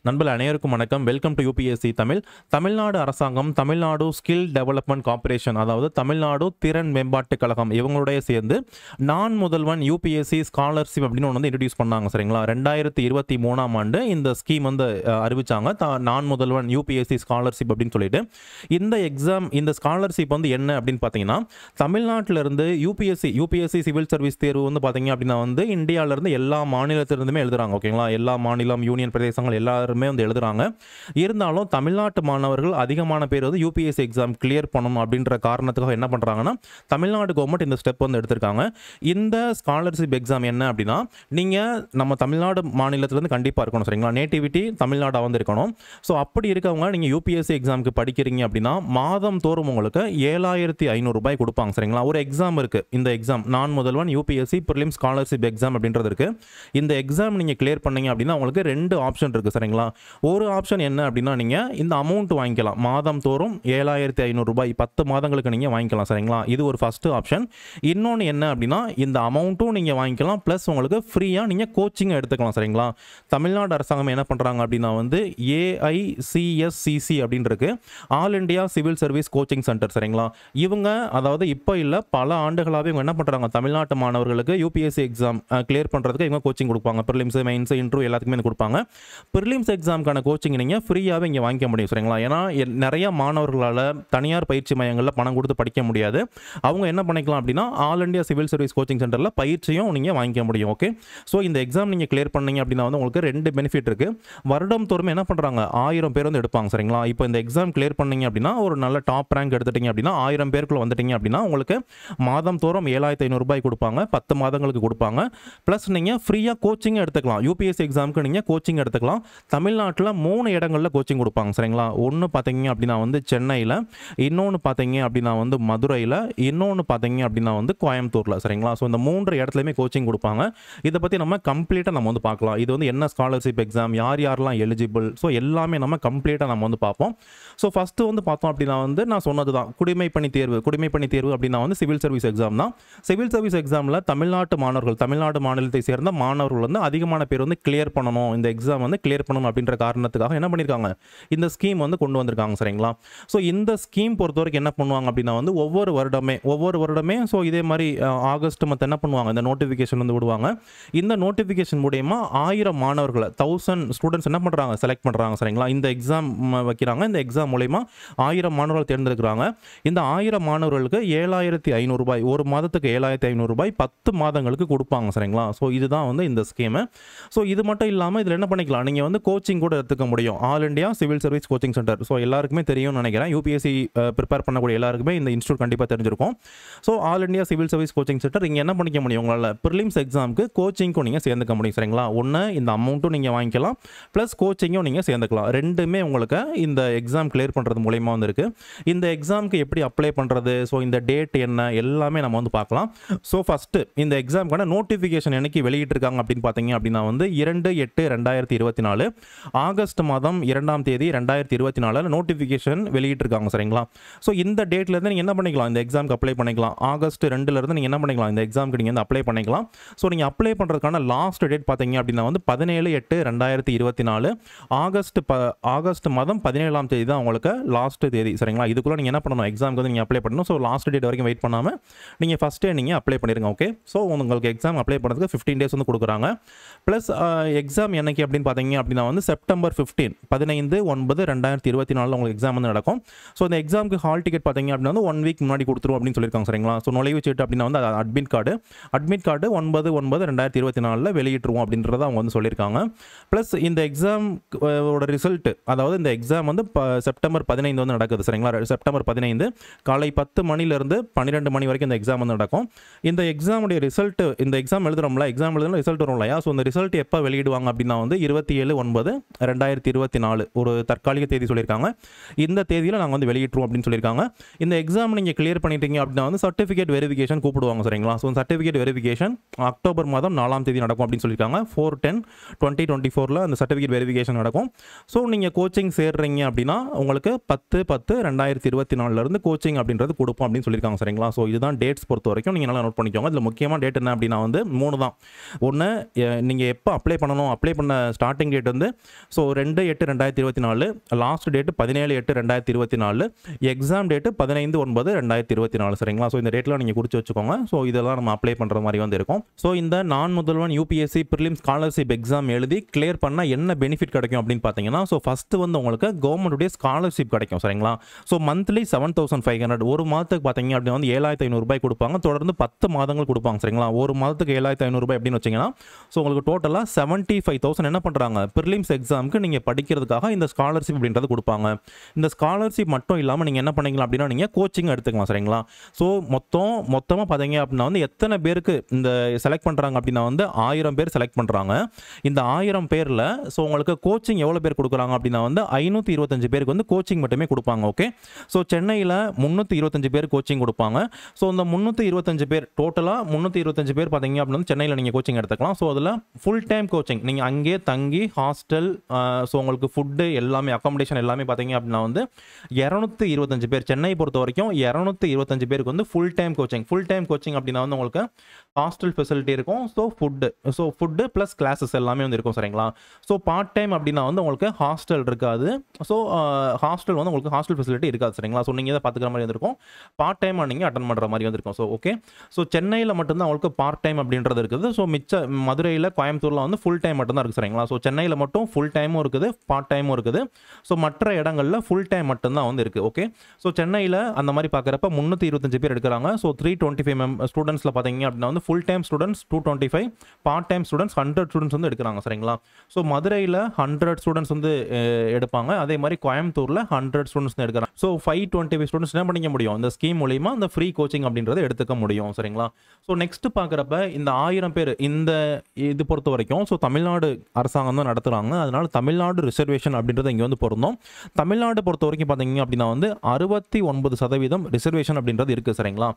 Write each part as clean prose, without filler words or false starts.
நண்பர்கள் அனைவருக்கும் வணக்கம். Welcome to UPSC Tamil. Tamil Nadu அரசாங்கம் தமிழ்நாடு ஸ்கில் டெவலப்மெண்ட் கார்ப்பரேஷன், அதாவது தமிழ்நாடு திறன் மேம்பாட்டு கழகம், இவங்களுடைய சேர்ந்து நான் முதல்வன் யூபிஎஸ்சி ஸ்காலர்ஷிப் அப்படின்னு ஒன்று வந்து இன்ட்ரடியூஸ் பண்ணாங்க. சரிங்களா, 2023ஆம் ஆண்டு இந்த ஸ்கீம் வந்து அறிவிச்சாங்க. நான் முதல்வன் யூபிஎஸ்சி ஸ்காலர்ஷிப் அப்படின்னு சொல்லிட்டு இந்த ஸ்காலர்ஷிப் வந்து என்ன அப்படின்னு பார்த்தீங்கன்னா, தமிழ்நாட்டிலிருந்து யூபிஎஸ்சி சிவில் சர்வீஸ் தேர்வு வந்து பார்த்தீங்க அப்படின்னா வந்து இந்தியாவிலிருந்து எல்லா மாநிலத்திலிருந்துமே எழுதுறாங்க. ஓகேங்களா, எல்லா மாநிலம் யூனியன் பிரதேசங்கள் எல்லாருமே வந்து எழுதுறாங்க. இருந்தாலும் தமிழ்நாட்டு மாணவர்கள் அதிகமான பேர் வந்து யூபிஎஸ்சி எக்ஸாம் கிளியர் பண்ணணும் அப்படின்ற காரணத்துக்காக என்ன பண்ணுறாங்கன்னா, தமிழ்நாடு கவர்மெண்ட் இந்த ஸ்டெப் வந்து எடுத்திருக்காங்க. இந்த ஸ்காலர்ஷிப் எக்ஸாம் என்ன அப்படின்னா, நீங்கள் நம்ம தமிழ்நாடு மாநிலத்திலேருந்து கண்டிப்பாக இருக்கணும். சரிங்களா, நேட்டிவிட்டி தமிழ்நாடாக வந்து இருக்கணும். ஸோ அப்படி இருக்கவங்க நீங்கள் யூபிஎஸ்சி எக்ஸாமுக்கு படிக்கிறீங்க அப்படின்னா மாதம் தோறும் உங்களுக்கு 7500 ரூபாய் கொடுப்பாங்க. சரிங்களா, ஒரு எக்ஸாம் இருக்குது. இந்த எக்ஸாம் நான் முதல்வன் யூபிஎஸ்சி ப்ரிலிம் ஸ்காலர்ஷிப் எக்ஸாம் அப்படின்றது இருக்குது. இந்த எக்ஸாம் நீங்கள் கிளியர் பண்ணீங்க அப்படின்னா உங்களுக்கு 2 ஆப்ஷன் இருக்குது. சரிங்களா, ஒரு ஆப்ஷன் என்ன அப்படின்னா, நீங்கள் இந்த அமௌண்ட் வாங்கிக்கலாம். மாதம் தோறும் 7500 ரூபாய் 10 மாதங்களுக்கு நீங்கள் வாங்கிக்கலாம். சரிங்களா, இது ஒரு ஃபஸ்ட்டு ஆப்ஷன். இன்னொன்று என்ன அப்படின்னா, இந்த அமௌண்ட்டும் நீங்கள் வாங்கிக்கலாம், ப்ளஸ் உங்களுக்கு ஃப்ரீயாக நீங்கள் கோச்சிங்கை எடுத்துக்கலாம். சரிங்களா, தமிழ்நாடு அரசாங்கம் என்ன பண்ணுறாங்க அப்படின்னா வந்து AICSCC அப்படின்றது all India civil service coaching centre. சரிங்களா, இவங்க அதாவது இப்போ இல்லை, பல ஆண்டுகளாகவே இவங்க என்ன பண்ணுறாங்க, தமிழ்நாட்டு மாணவர்களுக்கு யூபிஎஸ்சி எக்ஸாம் கிளியர் பண்ணுறதுக்கு இவங்க கோச்சிங் கொடுப்பாங்க. ப்ரிலிம்ஸ், மெயின்ஸ், இன்டர்வியூ எல்லாத்துக்குமே கொடுப்பாங்க. ப்ரிலிம்ஸ் எக்ஸாமுக்கான கோச்சிங் நீங்கள் ஃப்ரீயாகவே இங்கே வாங்கிக்க முடியும். சரிங்களா, ஏன்னா நிறைய மாணவர்களால் தனியார் பயிற்சி மையங்களில் பணம் கொடுத்து படிக்க முடியாது. அவங்க என்ன பண்ணிக்கலாம் அப்படின்னா, all India civil service coaching சென்டரில் பயிற்சியும் நீங்கள் வாங்கிக்க முடியும். ஓகே, ஸோ இந்த எக்ஸாம் நீங்கள் கிளியர் பண்ணீங்க அப்படின்னா வந்து உங்களுக்கு 2 பெனிஃபிட் இருக்குது. வருடம் தோறும் என்ன பண்ணுறாங்க, 1000 பேர் வந்து எடுப்பாங்க. சரிங்களா, இப்போ இந்த எக்ஸாம் கிளியர் பண்ணீங்க அப்படின்னா ஒரு நல்ல டாப் ரேங்க் எடுத்துட்டீங்க அப்படின்னா 1000 பேருக்குள்ள வந்துட்டீங்க அப்படின்னா உங்களுக்கு மாதம் தோறும் 7500 ரூபாய் கொடுப்பாங்க. 10 மாதங்களுக்கு கொடுப்பாங்க. ப்ளஸ் நீங்கள் ஃப்ரீயாக கோச்சிங் எடுத்துக்கலாம். யூபிஎஸ்சி எக்ஸாமுக்கு நீங்கள் கோச்சிங் எடுத்துக்கலாம். தமிழ்நாட்டில் 3 இடங்களில் கோச்சிங் கொடுப்பாங்க. சரிங்களா, ஒன்று பார்த்தீங்க அப்படின்னா வந்து சென்னையில், இன்னொன்று பார்த்தீங்க அப்படின்னா வந்து மதுரையில், இன்னொன்று பார்த்தீங்க அப்படின்னா வந்து கோயம்புத்தூரில். சரிங்களா, ஸோ இந்த 3 இடத்துலையுமே கோச்சிங் கொடுப்பாங்க. இதை பற்றி நம்ம கம்ப்ளீட்டாக நம்ம வந்து பார்க்கலாம். இது வந்து என்ன ஸ்காலர்ஷிப் எக்ஸாம், யாரெல்லாம் எலிஜிபிள், ஸோ எல்லாமே நம்ம கம்ப்ளீட்டாக நம்ம வந்து பார்ப்போம். ஸோ ஃபஸ்ட்டு வந்து பார்த்தோம் அப்படின்னா வந்து நான் சொன்னது தான் குடிமைப்பணி தேர்வு அப்படின்னா வந்து சிவில் சர்வீஸ் எக்ஸாம் தான். சிவில் சர்வீஸ் எக்ஸாமில் தமிழ்நாட்டு மாநிலத்தை சேர்ந்த மாணவர்கள் வந்து அதிகமான பேர் வந்து கிளியர் பண்ணணும், இந்த எக்ஸாம் வந்து கிளியர் பண்ணணும் அப்படின்ற காரணத்துக்காக என்ன பண்ணியிருக்காங்க, இந்த ஸ்கீம் வந்து கொண்டு வந்திருக்காங்க. சரிங்களா, ஸோ இந்த ஸ்கீம் பொறுத்த வரைக்கும் என்ன பண்ணுவாங்க அப்படின்னா வந்து ஒவ்வொரு வருடமே ஸோ இதே மாதிரி ஆகஸ்ட் மற்ற என்ன பண்ணுவாங்க, இந்த நோட்டிஃபிகேஷன் வந்து விடுவாங்க. இந்த நோட்டிஃபிகேஷன் மூலமா 1000 மாணவர்களை 1000 ஸ்டூடெண்ட்ஸ் என்ன பண்ணுறாங்க, செலக்ட் பண்ணுறாங்க. சரிங்களா, இந்த எக்ஸாம் வைக்கிறாங்க. இந்த எக்ஸாம் மூலமா 1000 மாணவர்கள் தேர்ந்தெடுக்கிறாங்க. இந்த 1000 மாணவர்களுக்கு 7500 ரூபாய், ஒரு மாதத்துக்கு 7500 ரூபாய் 10 மாதங்களுக்கு கொடுப்பாங்க. சரிங்களா, ஸோ இதுதான் வந்து இந்த ஸ்கீமு. ஸோ இது மட்டும் இல்லாமல் இதில் என்ன பண்ணிக்கலாம், நீங்கள் வந்து கோச்சிங் கூட எடுத்துக்க முடியும். All India civil service coaching centre, so எல்லாருக்குமே தெரியும்னு நினைக்கிறேன். யூபிஎஸ்சி ப்ரிப்பேர் பண்ணக்கூடிய எல்லாருக்குமே இந்த இன்ஸ்டியூட் கண்டிப்பாக தெரிஞ்சிருக்கும். So all India civil service coaching centre இங்கே என்ன பண்ணிக்க முடியும், உங்களால் ப்ரிலிம்ஸ் எக்ஸாமுக்கு கோச்சிங்க்கும் நீங்கள் சேர்ந்துக்க முடியும். சரிங்களா, ஒன்று இந்த அமௌண்ட்டும் நீங்கள் வாங்கிக்கலாம், ப்ளஸ் கோச்சிங்கும் நீங்கள் சேர்ந்துக்கலாம். ரெண்டுமே உங்களுக்கு இந்த எக்ஸாம் கிளியர் பண்ணுறது மூலயமா வந்து இருக்குது. இந்த எக்ஸாமுக்கு எப்படி அப்ளை பண்ணுறது, ஸோ இந்த டேட் என்ன, எல்லாமே நம்ம வந்து பார்க்கலாம். ஸோ ஃபஸ்ட்டு இந்த எக்ஸாமுக்கான நோட்டிஃபிகேஷன் என்னைக்கு வெளியிட்டிருக்காங்க அப்படின்னு பார்த்தீங்க அப்படின்னா வந்து 2/8/2024 ஆகஸ்ட் மாதம் 2ஆம் தேதி 2024 நோட்டிஃபிகேஷன் வெளியிட்டிருக்காங்க. சரிங்களா, ஸோ இந்த டேட்லேருந்து நீங்கள் என்ன பண்ணிக்கலாம், இந்த எக்ஸாமுக்கு அப்ளை பண்ணிக்கலாம். ஆகஸ்ட் 2லேருந்து நீங்கள் என்ன பண்ணிக்கலாம், இந்த எக்ஸாமுக்கு நீங்கள் வந்து அப்ளை பண்ணிக்கலாம். ஸோ நீங்கள் அப்ளை பண்ணுறதுக்கான லாஸ்ட் டேட் பார்த்தீங்க அப்படின்னா வந்து 17/8/2024 ஆகஸ்ட் மாதம் 17ஆம் தேதி தான் உங்களுக்கு லாஸ்ட் தேதி. சரிங்களா, இதுக்குள்ளே நீங்கள் என்ன பண்ணணும், எக்ஸாமுக்கு வந்து நீங்கள் அப்ளை பண்ணணும். ஸோ லாஸ்ட் டேட் வரைக்கும் வெயிட் பண்ணாமல் நீங்கள் ஃபஸ்ட்டே நீங்கள் அப்ளை பண்ணிடுங்க. ஓகே, ஸோ உங்களுக்கு எக்ஸாம் அப்ளை பண்ணுறதுக்கு 15 டேஸ் வந்து கொடுக்குறாங்க. ப்ளஸ் எக்ஸாம் என்னைக்கு அப்படின்னு பார்த்தீங்க அப்படின்னா வந்து செப்டம்பர் 15/9/2024 உங்களுக்கு எக்ஸாம் வந்து நடக்கும். ஸோ இந்த எக்ஸாமுக்கு ஹால் டிக்கெட் பார்த்தீங்க அப்படின்னா வந்து 1 வீக் முன்னாடி கொடுத்துரும் அப்படின்னு சொல்லியிருக்காங்க. சரிங்களா, ஸோ நுழைவு சீட்டு அப்படின்னா வந்து அட்மிட் கார்டு 9/9/2024 வெளியிட்டுருவோம் அப்படின்றத அவங்க வந்து சொல்லியிருக்காங்க. ப்ளஸ் இந்த எக்ஸாமோட ரிசல்ட், அதாவது இந்த எக்ஸாம் வந்து செப்டம்பர் 15 வந்து நடக்குது. சரிங்களா, செப்டம்பர் 15 காலை 10 மணிலேருந்து 12 மணி வரைக்கும் இந்த எக்ஸாம் வந்து நடக்கும். இந்த எக்ஸாமுடைய ரிசல்ட், இந்த எக்ஸாம் எழுதுறோம்ல, எக்ஸாம் எழுதுனா ரிசல்ட் வரும் இல்லையா, ஸோ இந்த ரிசல்ட் எப்போ வெளியிடுவாங்க அப்படின்னா வந்து 27/9/2024 ஒரு தற்காலிக தேதி சொல்லியிருக்காங்க. இந்த தேதியில் நாங்கள் வந்து வெளியிட்டுருவோம் அப்படின்னு சொல்லியிருக்காங்க. இந்த எக்ஸாம் நீங்கள் கிளியர் பண்ணிட்டீங்க அப்படின்னா வந்து சர்டிஃபிகேட் வெரிஃபிகேஷன் கூப்பிடுவாங்க. சரிங்களா, ஸோ சர்டிஃபிகேட் வெரிஃபிகேஷன் அக்டோபர் மாதம் 4ஆம் தேதி நடக்கும் அப்படின்னு சொல்லியிருக்காங்க. 4/10/2024 அந்த சர்டிஃபிகேட் வெரிஃபிகேஷன் நடக்கும். ஸோ நீங்கள் கோச்சிங் சேர்றீங்க அப்படின்னா உங்களுக்கு 10/10/2024 கோச்சிங் அப்படின்றது கொடுப்போம் அப்படின்னு சொல்லியிருக்காங்க. சரிங்களா, ஸோ இதுதான் டேட்ஸ் பொறுத்த வரைக்கும் நீங்கள் நல்லா நோட் பண்ணிக்கோங்க. இதில் முக்கியமான டேட் என்ன அப்படின்னா வந்து 3 தான். ஒன்று நீங்கள் எப்போ அப்ளை பண்ணணும், அப்ளை பண்ண ஸ்டார்டிங் டேட் வந்து so 2/8/2024, last date 17/8/2024, exam date 15/9/2024 சரிங்களா. ஸோ இந்த டேட்டில் நீங்கள் குறித்து வச்சுக்கோங்க. ஸோ இதெல்லாம் நம்ம அப்ளை பண்ணுற மாதிரி வந்து இருக்கும். ஸோ இந்த நான் முதல்வன் யூபிஎஸ்சி ப்ரிலிம்ஸ் ஸ்காலர்ஷிப் எக்ஸாம் எழுதி கிளியர் பண்ணால் என்ன பெனிஃபிட் கிடைக்கும் அப்படின்னு பார்த்தீங்கன்னா, ஸோ ஃபஸ்ட்டு வந்து உங்களுக்கு கவர்மெண்ட்டுடைய ஸ்காலர்ஷிப் கிடைக்கும் சரிங்களா. ஸோ மந்த்லி 7,500, ஒரு மாதத்துக்கு பார்த்தீங்க அப்படின்னா வந்து 7,500 ரூபாய் கொடுப்பாங்க. தொடர்ந்து 10 மாதங்கள் கொடுப்பாங்க சரிங்களா. ஒரு மாதத்துக்கு 7,500 ரூபாய் அப்படின்னு வச்சிங்கன்னா, ஸோ உங்களுக்கு டோட்டலாக 75,000 என்ன பண்ணுறாங்க, ப்ரிலிம்ஸ் எக்ஸாமுக்கு நீங்கள் படிக்கிறதுக்காக இந்த ஸ்காலர்ஷிப் அப்படின்றது கொடுப்பாங்க. இந்த ஸ்காலர்ஷிப் மட்டும் இல்லாமல் நீங்கள் என்ன பண்ணிக்கலாம் அப்படின்னா, நீங்கள் கோச்சிங் எடுத்துக்கலாம் சரிங்களா. ஸோ மொத்தமாக பார்த்தீங்க அப்படின்னா வந்து எத்தனை பேருக்கு இந்த செலக்ட் பண்ணுறாங்க அப்படின்னா வந்து 1000 பேர் செலக்ட் பண்ணுறாங்க. இந்த 1000 பேரில் ஸோ உங்களுக்கு கோச்சிங் எவ்வளோ பேர் கொடுக்குறாங்க அப்படின்னா வந்து 525 பேருக்கு வந்து கோச்சிங் மட்டுமே கொடுப்பாங்க. ஓகே, ஸோ சென்னையில் 325 பேர் கோச்சிங் கொடுப்பாங்க. ஸோ இந்த 325 பேர் டோட்டலாக 325 பேர் பார்த்தீங்க அப்படின்னா சென்னையில் நீங்கள் கோச்சிங் எடுத்துக்கலாம். ஸோ அதில் ஃபுல் டைம் கோச்சிங் நீங்கள் அங்கேயே தங்கி ஹாஸ்டல், ஸோ உங்களுக்கு ஃபுட்டு எல்லாமே அக்காமடேஷன் எல்லாமே பார்த்தீங்க அப்படின்னா வந்து 225 பேர், சென்னை பொறுத்த வரைக்கும் 225 பேருக்கு வந்து ஃபுல் டைம் கோச்சிங் அப்படின்னா வந்து உங்களுக்கு ஹாஸ்டல் ஃபெசிலிட்டி இருக்கும். ஸோ ஃபுட்டு ப்ளஸ் கிளாஸஸ் எல்லாமே வந்து இருக்கும் சரிங்களா. ஸோ பார்ட் டைம் அப்படின்னா வந்து உங்களுக்கு ஹாஸ்டல் இருக்காது. ஸோ ஹாஸ்டல் வந்து உங்களுக்கு ஹாஸ்டல் ஃபெசிலிட்டி இருக்காது சரிங்களா. ஸோ நீங்கள் இதை பார்த்துக்கிற மாதிரி வந்துருக்கும். பார்ட் டைமாக நீங்கள் அட்டன் பண்ணுற மாதிரி வந்துருக்கும். ஸோ ஓகே, ஸோ சென்னையில் மட்டும்தான் உங்களுக்கு பார்ட் டைம் அப்படின்றது இருக்குது. ஸோ மிச்ச மதுரையில், கோயம்புத்தூரில் வந்து ஃபுல் டைம் மட்டும்தான் இருக்குது சரிங்களா. ஸோ சென்னையில் மட்டும் ஃபுல் டைமும் இருக்குது, பார்ட் டைமும் இருக்குது. ஸோ மற்ற இடங்களில் ஃபுல் டைம் மட்டும்தான் வந்து இருக்குது. ஓகே, ஸோ சென்னையில் அந்த மாதிரி பார்க்குறப்ப 325 பேர் எடுக்கிறாங்க. ஸோ 325 ஸ்டூடெண்ட்ஸில் பார்த்தீங்க அப்படின்னா வந்து full time students 225, part time students 100 students வந்து எடுக்கிறாங்க சரிங்களா. ஸோ மதுரையில் 100 ஸ்டூடெண்ட்ஸ் வந்து எடுப்பாங்க. அதே மாதிரி கோயம்புத்தூரில் 100 ஸ்டூடெண்ட்ஸ் தான் எடுக்கிறாங்க. ஸோ 525 ஸ்டூடெண்ட்ஸ் என்ன பண்ணிக்க முடியும், இந்த ஸ்கீம் மூலிமா இந்த ஃப்ரீ கோச்சிங் அப்படின்றத எடுத்துக்க முடியும் சரிங்களா. ஸோ நெக்ஸ்ட் பார்க்குறப்ப இந்த 1000 பேர் இந்த இது பொறுத்த வரைக்கும் ஸோ தமிழ்நாடு அரசாங்கம் தான் நடத்துகிறாங்க. அதனால தமிழ்நாடு ரிசர்வேஷன் அப்படின்றத இங்கே வந்து பொருந்தும். தமிழ்நாடு பொறுத்த வரைக்கும் பார்த்தீங்க அப்படின்னா வந்து 69% ரிசர்வேஷன் அப்படின்றது இருக்குது சரிங்களா.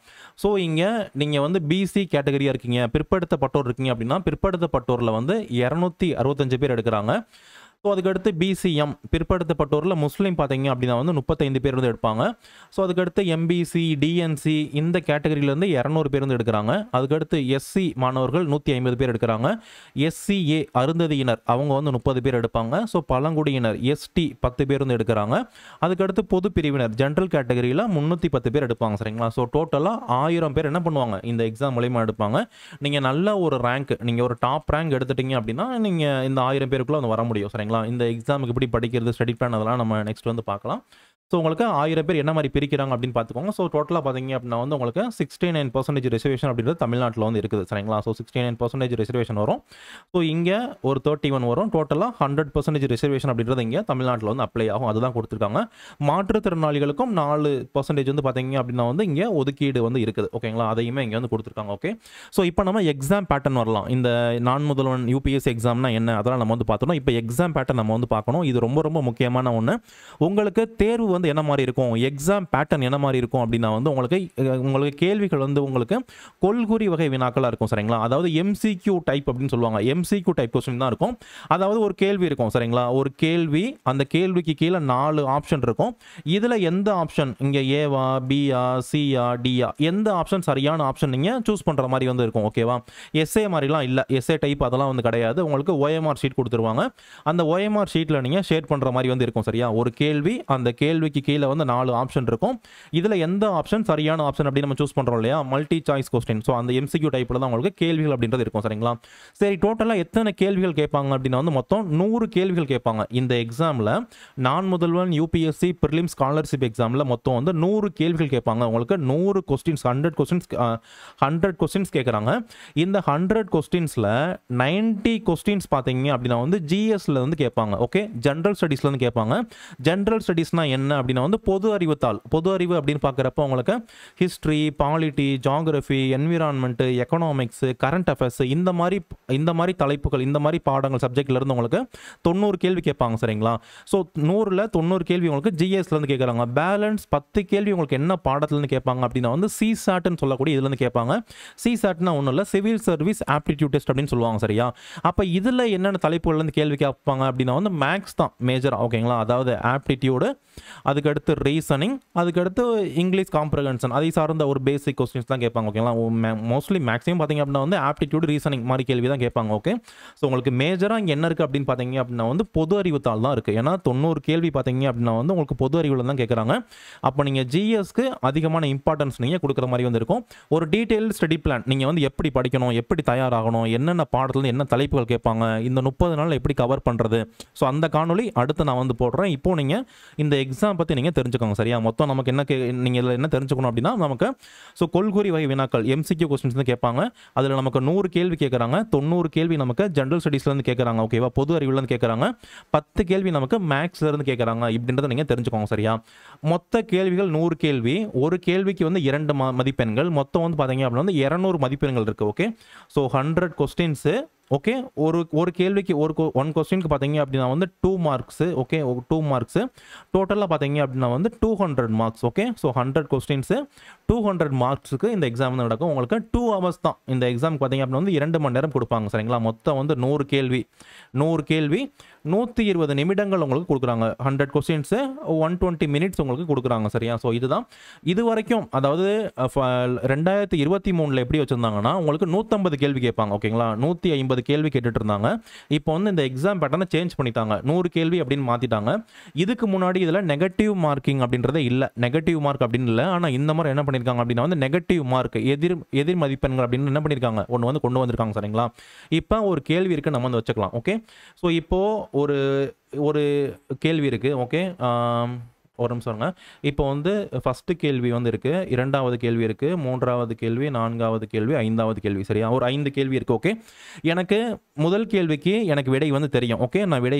ஸோ இங்கே நீங்கள் வந்து பிசி கேட்டகரியாக இருக்கீங்க, பிற்படுத்தப்பட்டோர் இருக்கீங்க அப்படின்னா பிற்படுத்தப்பட்டோரில் வந்து 265 பேர் எடுக்கிறாங்க. ஸோ அதுக்கடுத்து பிசிஎம் பிற்படுத்தப்பட்டோரில் முஸ்லீம் பார்த்தீங்க அப்படின்னா வந்து 35 பேர் வந்து எடுப்பாங்க. ஸோ அதுக்கடுத்து எம்பிசி, டிஎன்சி இந்த கேட்டகரியிலேருந்து 200 பேர் வந்து எடுக்கிறாங்க. அதுக்கடுத்து எஸ்சி மாணவர்கள் 150 பேர் எடுக்கிறாங்க. எஸ்சிஏ அருந்ததியினர் அவங்க வந்து 30 பேர் எடுப்பாங்க. ஸோ பழங்குடியினர் எஸ்டி 10 பேர் வந்து எடுக்கிறாங்க. அதுக்கடுத்து பொது பிரிவினர் ஜென்ரல் கேட்டகரியில் 310 பேர் எடுப்பாங்க சரிங்களா. ஸோ டோட்டலாக 1000 பேர் என்ன பண்ணுவாங்க, இந்த எக்ஸாம் மூலிமா எடுப்பாங்க. நீங்கள் நல்ல ஒரு ரேங்க், நீங்கள் ஒரு டாப் ரேங்க் எடுத்துட்டீங்க அப்படின்னா நீங்கள் இந்த 1000 பேருக்குள்ளே வந்து வர முடியும் சரிங்களா. இந்த எக்ஸாமுக்கு எப்படி படிக்கிறது, ஸ்டடி பிளான் அதெல்லாம் நம்ம நெக்ஸ்ட் வந்து பார்க்கலாம். ஸோ உங்களுக்கு 1000 பேர் என்ன மாதிரி பிரிக்கிறாங்க அப்படின்னு பார்த்துக்கோங்க. ஸோ டோட்டலாக பார்த்தீங்க அப்படின்னா வந்து உங்களுக்கு 69% ரிசர்வேஷன் அப்படின்றது தமிழ்நாட்டில் வந்து இருக்குது சரிங்களா. ஸோ 69% ரிசர்வேஷன் வரும். ஸோ இங்கே ஒரு 31 வரும். டோட்டலாக 100% ரிசர்வேஷன் அப்படின்றது இங்கே தமிழ்நாட்டில் வந்து அப்ளை ஆகும். அதுதான் கொடுத்துருக்காங்க. மாற்றுத்திறனாளிகளுக்கும் 4% வந்து பார்த்தீங்க அப்படின்னா வந்து இங்கே ஒதுக்கீடு வந்து இருக்குது. ஓகேங்களா, அதையுமே இங்கே வந்து கொடுத்துருக்காங்க. ஓகே, ஸோ இப்போ நம்ம எக்ஸாம் பேட்டர்ன் வரலாம். இந்த நான் முதல்வன் யூபிஎஸ்சி எக்ஸாம்னா என்ன அதெல்லாம் நம்ம வந்து பார்த்தோம். இப்போ எக்ஸாம் பேட்டர்ன் நம்ம வந்து பார்க்கணும். இது ரொம்ப ரொம்ப முக்கியமான ஒன்று. உங்களுக்கு தேர்வு வந்து என்ன மாதிரி இருக்கும், எக்ஸாம் பேட்டர்ன் என்ன மாதிரி இருக்கும் அப்படின்னா வந்து உங்களுக்கு கேள்விகள் வந்து உங்களுக்கு கொள்குறி வகை வினாக்களாக இருக்கும் சரிங்களா. அதாவது எம்சிக்யூ டைப் அப்படின்னு சொல்லுவாங்க. எம்சிக்யூ டைப் கொஸ்டின் தான் இருக்கும். அதாவது ஒரு கேள்வி இருக்கும் சரிங்களா. ஒரு கேள்வி, அந்த கேள்விக்கு கீழே 4 ஆப்ஷன் இருக்கும். இதில் எந்த ஆப்ஷன் இங்கே ஏவா, பியா, சியா, டியா, எந்த ஆப்ஷன் சரியான ஆப்ஷன் நீங்கள் சூஸ் பண்ணுற மாதிரி வந்து இருக்கும். ஓகேவா, எஸ்ஏ மாதிரிலாம் இல்லை, எஸ்ஏ டைப் அதெல்லாம் வந்து கிடையாது. உங்களுக்கு ஓஎம்ஆர் ஷீட் கொடுத்துருவாங்க. அந்த ஓஎம்ஆர் ஷீட்டில் நீங்கள் ஷேர் பண்ணுற மாதிரி வந்து இருக்கும் சரியா. ஒரு கேள்வி, அந்த கேள்விக்கு கீழே வந்து 4 ஆப்ஷன் இருக்கும். இதில் எந்த ஆப்ஷன் சரியான ஆப்ஷன் அப்படின்னு நம்ம சூஸ் பண்ணுறோம் இல்லையா, மல்டி சாய்ஸ் கொஸ்டின். ஸோ அந்த எம்சிக்யூ டைப்பில் தான் உங்களுக்கு கேள்விகள் அப்படின்றது இருக்கும் சரிங்களா. சரி, டோட்டலாக எத்தனை கேள்விகள் கேட்பாங்க அப்படின்னா வந்து மொத்தம் 100 கேள்விகள் கேட்பாங்க. இந்த எக்ஸாமில் நான் முதல்வன் யூபிஎஸ்சி ப்ரிலிம்ஸ் ஸ்காலர்ஷிப் எக்ஸாமில் மொத்தம் வந்து 100 கேள்விகள் கேட்பாங்க. உங்களுக்கு 100 கொஸ்டின்ஸ் 100 கொஸ்டின்ஸ் கேட்குறாங்க. இந்த 100 கொஸ்டின்ஸில் 90 கொஸ்டின்ஸ் பார்த்தீங்க அப்படின்னா வந்து ஜிஎஸ்ல வந்து கேட்பாங்க. ஓகே, ஜென்ரல் ஸ்டடீஸ்ல வந்து கேட்பாங்க. ஜென்ரல் ஸ்டடீஸ்னா என்ன அப்படின்னா வந்து பொது அறிவு தாள். பொது அறிவு அப்படின்னு பார்க்குறப்ப உங்களுக்கு history, polity, geography, environment, economics, current affairs இந்த மாதிரி தலைப்புகள், இந்த மாதிரி பாடங்கள் சப்ஜெக்ட்லேருந்து உங்களுக்கு 90 கேள்வி கேட்பாங்க சரிங்களா. ஸோ 100ல் 90 கேள்வி உங்களுக்கு ஜிஎஸ்லேருந்து கேட்குறாங்க. பேலன்ஸ் 10 கேள்வி உங்களுக்கு என்ன பாடத்துலேருந்து கேட்பாங்க அப்படின்னா வந்து சிசாட்னு சொல்லக்கூடிய இதுலேருந்து கேட்பாங்க. சிசாட்னா ஒன்றும் இல்லை, சிவில் சர்வீஸ் ஆப்டிடியூட் டெஸ்ட் அப்படின்னு சொல்லுவாங்க சரியா. அப்போ இதில் என்னென்ன தலைப்புகள்லேருந்து கேள்வி கேட்பாங்க அப்படின்னா வந்து மேக்ஸ் தான் மேஜர். ஓகேங்களா, அதாவது ஆப்டிடியூடு, அதுக்கடுத்து ரீசனிங், அதுக்கடுத்து இங்கிலீஷ் காம்ப்ரஹென்ஷன், அதை சார்ந்த ஒரு பேசிக் கொஸ்டின்ஸ் தான் கேட்பாங்க. ஓகேங்களா. மோஸ்ட்லி மேக்ஸிமம் பார்த்தீங்க அப்படின்னா வந்து ஆப்டிடியூட் ரீசனிங் மாதிரி கேள்வி தான் கேட்பாங்க. ஓகே. ஸோ உங்களுக்கு மேஜராக இங்கே என்ன இருக்குது அப்படின்னு பார்த்தீங்க அப்படின்னா வந்து பொது அறிவுத்தாள் தான் இருக்குது. ஏன்னா 90 கேள்வி பார்த்தீங்க அப்படின்னா வந்து உங்களுக்கு பொது அறிவில் தான் கேட்குறாங்க. அப்போ நீங்கள் ஜிஎஸ்க்கு அதிகமான இம்பார்ட்டன்ஸ் நீங்கள் கொடுக்குற மாதிரி வந்து இருக்கும். ஒரு டீட்டெயில் ஸ்டடி பிளான் நீங்கள் வந்து எப்படி படிக்கணும், எப்படி தயாராகணும், என்னென்ன பாடத்தில் என்ன தலைப்புகள் கேட்பாங்க, இந்த 30 நாள் எப்படி கவர் பண்ணுறது. ஸோ அந்த காணொலி அடுத்து நான் வந்து போடுறேன். இப்போ நீங்கள் இந்த எக்ஸாம் பற்றி நீங்கள் தெரிஞ்சுக்கோங்க. சரியா. மொத்தம் நமக்கு என்ன நீங்கள் இதில் என்ன தெரிஞ்சுக்கணும் அப்படின்னா நமக்கு ஸோ கொள்குறி வகை வினாக்கள் எம்சிக்யூ கொஸ்டின்ஸ் தான் கேட்பாங்க. அதில் நமக்கு 100 கேள்வி கேட்குறாங்க. 90 கேள்வி நமக்கு ஜென்ரல் ஸ்டடீஸ்லேருந்து கேட்குறாங்க. ஓகேவா. பொது அறிவுலேருந்து கேட்குறாங்க. 10 கேள்வி நமக்கு மேக்ஸ்லேருந்து கேட்குறாங்க. இப்படின்றத நீங்கள் தெரிஞ்சுக்கோங்க. சரியா. மொத்த கேள்விகள் 100 கேள்வி. ஒரு கேள்விக்கு வந்து 2 மதிப்பெண்கள். மொத்தம் வந்து பார்த்தீங்க அப்படின்னா வந்து 200 மதிப்பெண்கள் இருக்குது. ஓகே. So 100 questions. ஓகே. ஒரு கேள்விக்கு ஒன் கொஸ்டினுக்கு பார்த்தீங்க அப்படின்னா வந்து 2 மார்க்ஸு. ஓகே. 2 மார்க்ஸு டோட்டலாக பார்த்தீங்க அப்படின்னா வந்து 200 மார்க்ஸ். ஓகே. ஸோ 100 கொஸ்டின்ஸு 200 மார்க்ஸுக்கு இந்த எக்ஸாம் வந்து நடக்கும். உங்களுக்கு 2 ஹவர்ஸ் தான் இந்த எக்ஸாம் பார்த்தீங்க அப்படின்னா வந்து 2 மணி நேரம் கொடுப்பாங்க. சரிங்களா. மொத்தம் வந்து 100 கேள்வி 120 நிமிடங்கள் உங்களுக்கு கொடுக்குறாங்க. 100 கொஸ்டின்ஸு 120 மினிட்ஸ் உங்களுக்கு கொடுக்குறாங்க. சரியா. ஸோ இதுதான் இது வரைக்கும். அதாவது 2023 எப்படி வச்சுருந்தாங்கன்னா உங்களுக்கு 150 கேள்வி கேட்பாங்க. ஓகேங்களா. 150 கேள்வி கேட்டுட்டு இருந்தாங்க. இப்போ வந்து இந்த எக்ஸாம் பேட்டர்னை சேஞ்ச் பண்ணிட்டாங்க. 100 கேள்வி அப்படின்னு மாற்றிட்டாங்க. இதுக்கு முன்னாடி இதில் நெகட்டிவ் மார்க்கிங் அப்படின்றதே இல்லை. நெகட்டிவ் மார்க் அப்படின்னு இல்லை. ஆனால் இந்த மாதிரி என்ன பண்ணியிருக்காங்க அப்படின்னா வந்து நெகட்டிவ் மார்க் எதிர் மதிப்பெண்கள் அப்படின்னு என்ன பண்ணியிருக்காங்க ஒன்று வந்து கொண்டு வந்திருக்காங்க. சரிங்களா. இப்போ ஒரு கேள்வி இருக்குது, நம்ம வந்து வச்சுக்கலாம். ஓகே. ஸோ இப்போது ஒரு கேள்வி இருக்குது. ஓகே. ஒரு நிமிஷம் சொல்லுங்க. இப்போ வந்து ஃபஸ்ட்டு கேள்வி வந்து இருக்குது, 2வது கேள்வி இருக்குது, 3வது கேள்வி, 4வது கேள்வி, 5வது கேள்வி. சரியா. ஒரு 5 கேள்வி இருக்குது. ஓகே. எனக்கு முதல் கேள்விக்கு எனக்கு விடை வந்து தெரியும். ஓகே.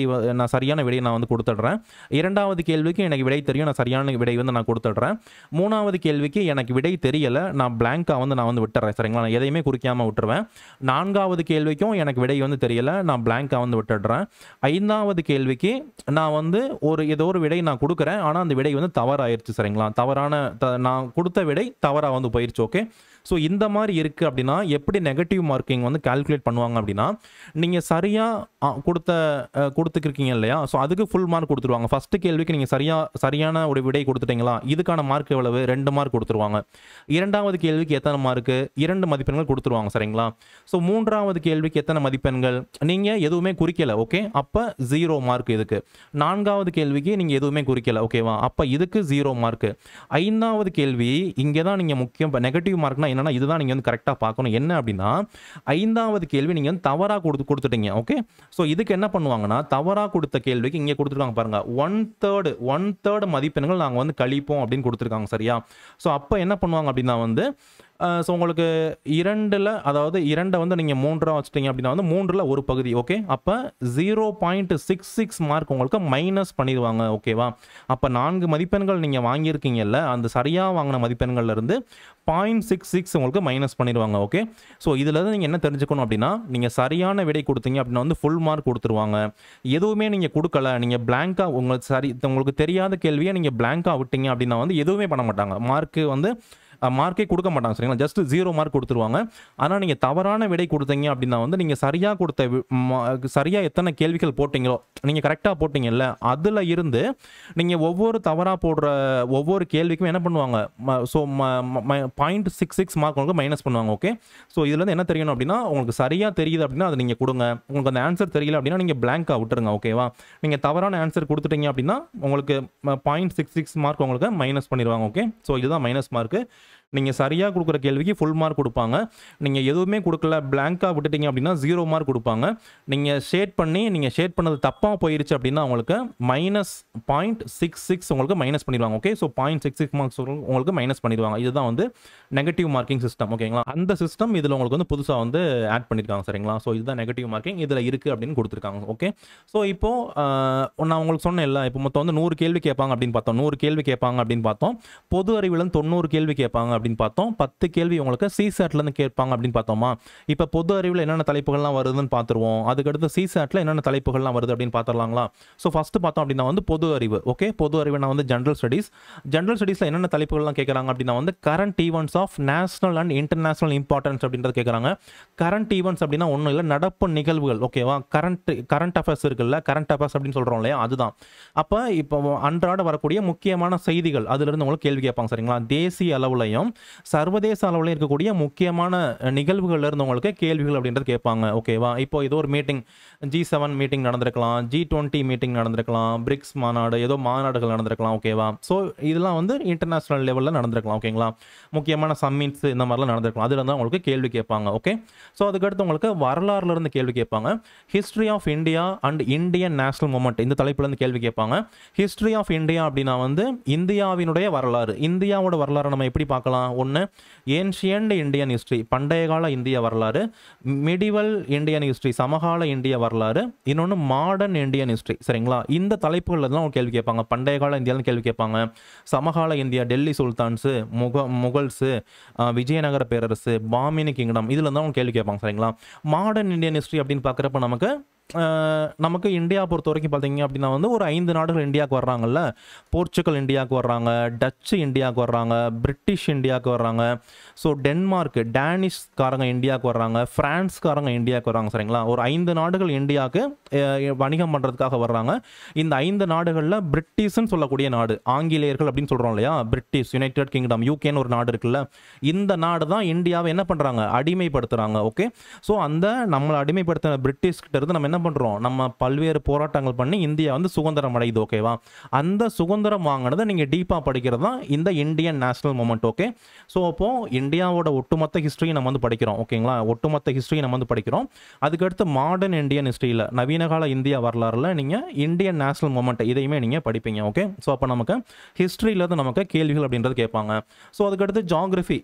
நான் சரியான விடையை நான் வந்து கொடுத்துட்றேன். 2வது கேள்விக்கு எனக்கு விடை தெரியும், நான் சரியான விடை வந்து நான் கொடுத்துட்றேன். 3வது கேள்விக்கு எனக்கு விடை தெரியலை, நான் பிளாங்காக வந்து நான் வந்து விட்டுறேன். சரிங்களா. நான் எதையுமே குறிக்காமல் விட்டுருவேன். 4வது கேள்விக்கும் எனக்கு விடை வந்து தெரியலை, நான் பிளாங்காக வந்து விட்டுடுறேன். 5வது கேள்விக்கு நான் வந்து ஏதோ ஒரு விடை நான் கொடுக்குறேன், ஆனால் அந்த விடை வந்து தவறாயிருச்சு. சரிங்களா. நான் கொடுத்த விடை தவறாக வந்து போயிருச்சு. ஓகே. ஸோ இந்த மாதிரி இருக்குது அப்படின்னா எப்படி நெகட்டிவ் மார்க்கிங் வந்து கால்குலேட் பண்ணுவாங்க அப்படின்னா நீங்கள் சரியாக கொடுத்துருக்கீங்க இல்லையா. ஸோ அதுக்கு ஃபுல் மார்க் கொடுத்துருவாங்க. ஃபஸ்ட்டு கேள்விக்கு நீங்கள் சரியான ஒரு விடை கொடுத்துட்டீங்களா, இதுக்கான மார்க் எவ்வளவு, 2 மார்க் கொடுத்துருவாங்க. 2வது கேள்விக்கு எத்தனை மார்க்கு, 2 மதிப்பெண்கள் கொடுத்துருவாங்க. சரிங்களா. ஸோ 3வது கேள்விக்கு எத்தனை மதிப்பெண்கள், நீங்கள் எதுவுமே குறிக்கலை. ஓகே. அப்போ 0 மார்க் இதுக்கு. 4வது கேள்விக்கு நீங்கள் எதுவுமே குறிக்கலை. ஓகேவா. அப்போ இதுக்கு 0 மார்க்கு. 5வது கேள்வி இங்கே தான் நீங்கள் முக்கியம். நெகட்டிவ் மார்க்னா என்னன்னா இதுதான் நீங்கள் வந்து கரெக்டாக பார்க்கணும். என்ன அப்படின்னா 5வது கேள்வி நீங்கள் வந்து தவறாக கொடுத்துட்டீங்க. ஓகே. ஸோ இதுக்கு என்ன பண்ணுவாங்கன்னா தவறாக கொடுத்த கேள்விக்கு இங்கே கொடுத்துருக்காங்க பாருங்க, 1/3 மதிப்பெண்கள் நாங்கள் வந்து கழிப்போம் அப்படின்னு கொடுத்துருக்காங்க. சரியா. ஸோ அப்போ என்ன பண்ணுவாங்க அப்படின்னா வந்து ஸோ உங்களுக்கு 2ல் அதாவது 2 வந்து நீங்கள் 3 வச்சுட்டீங்க அப்படின்னா வந்து 3ல் ஒரு பகுதி. ஓகே. அப்போ 0.66 மார்க் உங்களுக்கு மைனஸ் பண்ணிடுவாங்க. ஓகேவா. அப்போ 4 மதிப்பெண்கள் நீங்கள் வாங்கியிருக்கீங்கல்ல, அந்த சரியாக வாங்கின மதிப்பெண்கள்லேருந்து 0.66 உங்களுக்கு மைனஸ் பண்ணிடுவாங்க. ஓகே. ஸோ இதில் நீங்கள் என்ன தெரிஞ்சுக்கணும் அப்படின்னா நீங்கள் சரியான விடை கொடுத்தீங்க அப்படின்னா வந்து ஃபுல் மார்க் கொடுத்துருவாங்க. எதுவுமே நீங்கள் கொடுக்கல, நீங்கள் பிளாங்காக உங்களுக்கு தெரியாத கேள்வியை நீங்கள் பிளாங்காக விட்டீங்க அப்படின்னா வந்து எதுவுமே பண்ண மாட்டாங்க. மார்க்கே கொடுக்க மாட்டாங்க. சரிங்களா. ஜஸ்ட் 0 மார்க் கொடுத்துருவாங்க. ஆனால் நீங்கள் தவறான விடை கொடுத்தீங்க அப்படின்னா வந்து நீங்கள் சரியாக எத்தனை கேள்விகள் போட்டிங்களோ, நீங்கள் கரெக்டாக போட்டிங்கல்ல, அதில் இருந்து நீங்கள் தவறாக போடுற ஒவ்வொரு கேள்விக்கும் என்ன பண்ணுவாங்க, ஸோ 0.66 மார்க் உங்களுக்கு மைனஸ் பண்ணுவாங்க. ஓகே. ஸோ இதுலேருந்து என்ன தெரியணும் அப்படின்னா உங்களுக்கு சரியாக தெரியுது அப்படின்னா அதை நீங்கள் கொடுங்க. உங்களுக்கு அந்த ஆன்சர் தெரியல அப்படின்னா நீங்கள் பிளாங்காக விட்டுருங்க. ஓகேவா. நீங்கள் தவறான ஆன்சர் கொடுத்துட்டீங்க அப்படின்னா உங்களுக்கு 0.66 மார்க் உங்களுக்கு மைனஸ் பண்ணிடுவாங்க. ஓகே. ஸோ இதுதான் மைனஸ் மார்க்கு. நீங்கள் சரியாக கொடுக்குற கேள்விக்கு ஃபுல் மார்க் கொடுப்பாங்க. நீங்கள் எதுவுமே கொடுக்கல, பிளாங்காக விட்டுட்டீங்க அப்படின்னா 0 மார்க் கொடுப்பாங்க. நீங்கள் ஷேட் பண்ணது தப்பாக போயிருச்சு அப்படின்னா உங்களுக்கு -0.66 உங்களுக்கு மைனஸ் பண்ணிடுவாங்க. ஓகே. ஸோ 0.66 மார்க்ஸ் உங்களுக்கு மைனஸ் பண்ணிடுவாங்க. இதுதான் வந்து நெகட்டிவ் மார்க்கிங் சிஸ்டம். ஓகேங்களா. அந்த சிஸ்டம் இதில் உங்களுக்கு வந்து புதுசாக வந்து ஆட் பண்ணியிருக்காங்க. சரிங்களா. ஸோ இதுதான் நெகட்டிவ் மார்க்கிங் இதில் இருக்குது அப்படின்னு கொடுத்துருக்காங்க. ஓகே. ஸோ இப்போது நான் உங்களுக்கு சொன்னேன்ல, இப்போ மொத்தம் வந்து 100 கேள்வி கேட்பாங்க அப்படின்னு பார்த்தோம். 100 கேள்வி கேட்பாங்க அப்படின்னு பார்த்தோம். பொது அறிவில் 90 கேள்வி கேட்பாங்க அப்படின்னு பார்த்தோம். 10 கேள்வி உங்களுக்கு சிசாட்லேருந்து கேட்பாங்க அப்படின்னு பார்த்தோமா. இப்போ பொது அறிவில் என்னென்ன தலைப்புகள்லாம் வருதுன்னு பார்த்துருவோம். அதுக்கடுத்து சிசாட்டில் என்னென்ன தலைப்புகள்லாம் வருது அப்படின்னு பார்த்துடலாங்களா. ஸோ ஃபஸ்ட்டு பார்த்தோம் அப்படின்னா வந்து பொது அறிவு. ஓகே, பொது அறிவு நான் வந்து ஜென்ரல் ஸ்டடீஸ். ஜென்ரல் ஸ்டடீஸில் என்னென்ன தலைப்புகள்லாம் கேட்குறாங்க அப்படின்னா வந்து current events of national and international importance அப்படின்றது கேட்குறாங்க. கரண்ட் ஈவெண்ட்ஸ் அப்படின்னா ஒன்றும் இல்லை, நடப்பு நிகழ்வுகள். ஓகேவா, கரண்ட் அஃபேர்ஸ் இருக்குல்ல, கரண்ட் அஃபேர்ஸ் அப்படின்னு சொல்கிறோம் இல்லையா, அதுதான். அப்போ இப்போ அன்றாட வரக்கூடிய முக்கியமான செய்திகள் அதிலிருந்து உங்களுக்கு கேள்வி கேட்பாங்க. சரிங்களா, தேசிய அளவுலையும் சர்வதேச அளவுலையும் இருக்கக்கூடிய முக்கியமான நிகழ்வுகள்ல இருந்து உங்களுக்கு கேள்விகள் அப்படின்றது கேட்பாங்க. ஓகேவா, இப்போ ஏதோ ஒரு மீட்டிங், G7 மீட்டிங் நடந்திருக்கலாம், G20 மீட்டிங் நடந்திருக்கலாம், பிரிக்ஸ் மாநாடு, ஏதோ மாநாடுகள் நடந்திருக்கலாம். ஓகேவா, ஸோ இதெல்லாம் வந்து இன்டர்நேஷனல் லெவலில் நடந்திருக்கலாம். ஓகேங்களா, முக்கியமான சம்மிட்ஸ் இந்த மாதிரிலாம் நடந்திருக்கலாம். அதில் தான் உங்களுக்கு கேள்வி கேட்பாங்க. ஓகே, ஸோ அதுக்கடுத்து உங்களுக்கு வரலாறுல இருந்து கேள்வி கேட்பாங்க. History of India and Indian national movement இந்த தலைப்புலேருந்து கேள்வி கேட்பாங்க. ஹிஸ்ட்ரி ஆஃப் இந்தியா அப்படின்னா வந்து இந்தியாவினுடைய வரலாறு. இந்தியாவோட வரலாறு நம்ம எப்படி பார்க்கலாம்? ஒன்று ஏன்ஷியன்ட் இந்தியன் ஹிஸ்ட்ரி, பண்டைய கால இந்திய வரலாறு. மிடிவல் இந்தியன் ஹிஸ்ட்ரி, சமகால இந்திய வரலாறு. இன்னொன்று மாடர்ன் இந்தியன் ஹிஸ்ட்ரி. சரிங்களா, இந்த தலைப்புகளில் தான் கேள்வி கேட்பாங்க. பண்டைய கால இந்தியாவில் கேள்வி கேட்பாங்க. சமகால இந்தியா, டெல்லி சுல்தான்ஸு, முகல்ஸு, விஜயநகர பேரரசு, பாமினி கிங்டம், இதில் தான் கேள்வி கேட்பாங்க. சரிங்களா, மாடர்ன் இந்தியன் ஹிஸ்ட்ரி அப்படின்னு பார்க்குறப்ப நமக்கு இந்தியா பொறுத்த வரைக்கும் பார்த்தீங்க அப்படின்னா வந்து ஒரு 5 நாடுகள் இந்தியாவுக்கு வர்றாங்கல்ல. போர்ச்சுகல் இந்தியாவுக்கு வர்றாங்க, டச்சு இந்தியாவுக்கு வர்றாங்க, பிரிட்டிஷ் இந்தியாவுக்கு வர்றாங்க, ஸோ டென்மார்க், டேனிஷ்காரங்க இந்தியாவுக்கு வர்றாங்க, ஃப்ரான்ஸ்காரங்க இந்தியாவுக்கு வர்றாங்க. சரிங்களா, ஒரு 5 நாடுகள் இந்தியாவுக்கு வணிகம் பண்ணுறதுக்காக வர்றாங்க. இந்த 5 நாடுகளில் பிரிட்டிஷ்ன்னு சொல்லக்கூடிய நாடு, ஆங்கிலேயர்கள் அப்படின்னு சொல்கிறோம் இல்லையா, பிரிட்டிஷ், யுனைடெட் கிங்டம், யூகேன்னு ஒரு நாடு இருக்குல்ல, இந்த நாடு தான் இந்தியாவை என்ன பண்ணுறாங்க, அடிமைப்படுத்துகிறாங்க. ஓகே, ஸோ அந்த நம்மளை அடிமைப்படுத்தின பிரிட்டிஷ்கிட்ட இருந்து நம்ம என்ன பண்ணுறோம், நம்ம பல்வேறு போராட்டங்கள் பண்ணி இந்தியா வந்து சுதந்திரம் அடையுது. ஓகேவா, அந்த சுதந்திரம் வாங்கினதை நீங்கள் டீப்பாக படிக்கிறது தான் இந்த Indian national moment. Okay, so அப்போது இந்தியாவோட ஒட்டுமொத்த ஹிஸ்ட்ரி நம்ம வந்து படிக்கிறோம். ஓகேங்களா, ஒட்டுமொத்த ஹிஸ்ட்ரி நம்ம வந்து படிக்கிறோம். அதுக்கடுத்து மாடர்ன் இந்தியன் ஹிஸ்ட்ரியில், நவீனகால இந்தியா வரலாறுல நீங்கள் இந்தியன் நேஷனல் மூமெண்ட் இதையுமே நீங்கள் படிப்பீங்க. ஓகே, ஸோ அப்போ நமக்கு ஹிஸ்ட்ரியிலேருந்து நமக்கு கேள்விகள் அப்படின்றது கேட்பாங்க. ஸோ அதுக்கடுத்து ஜாகிரஃபி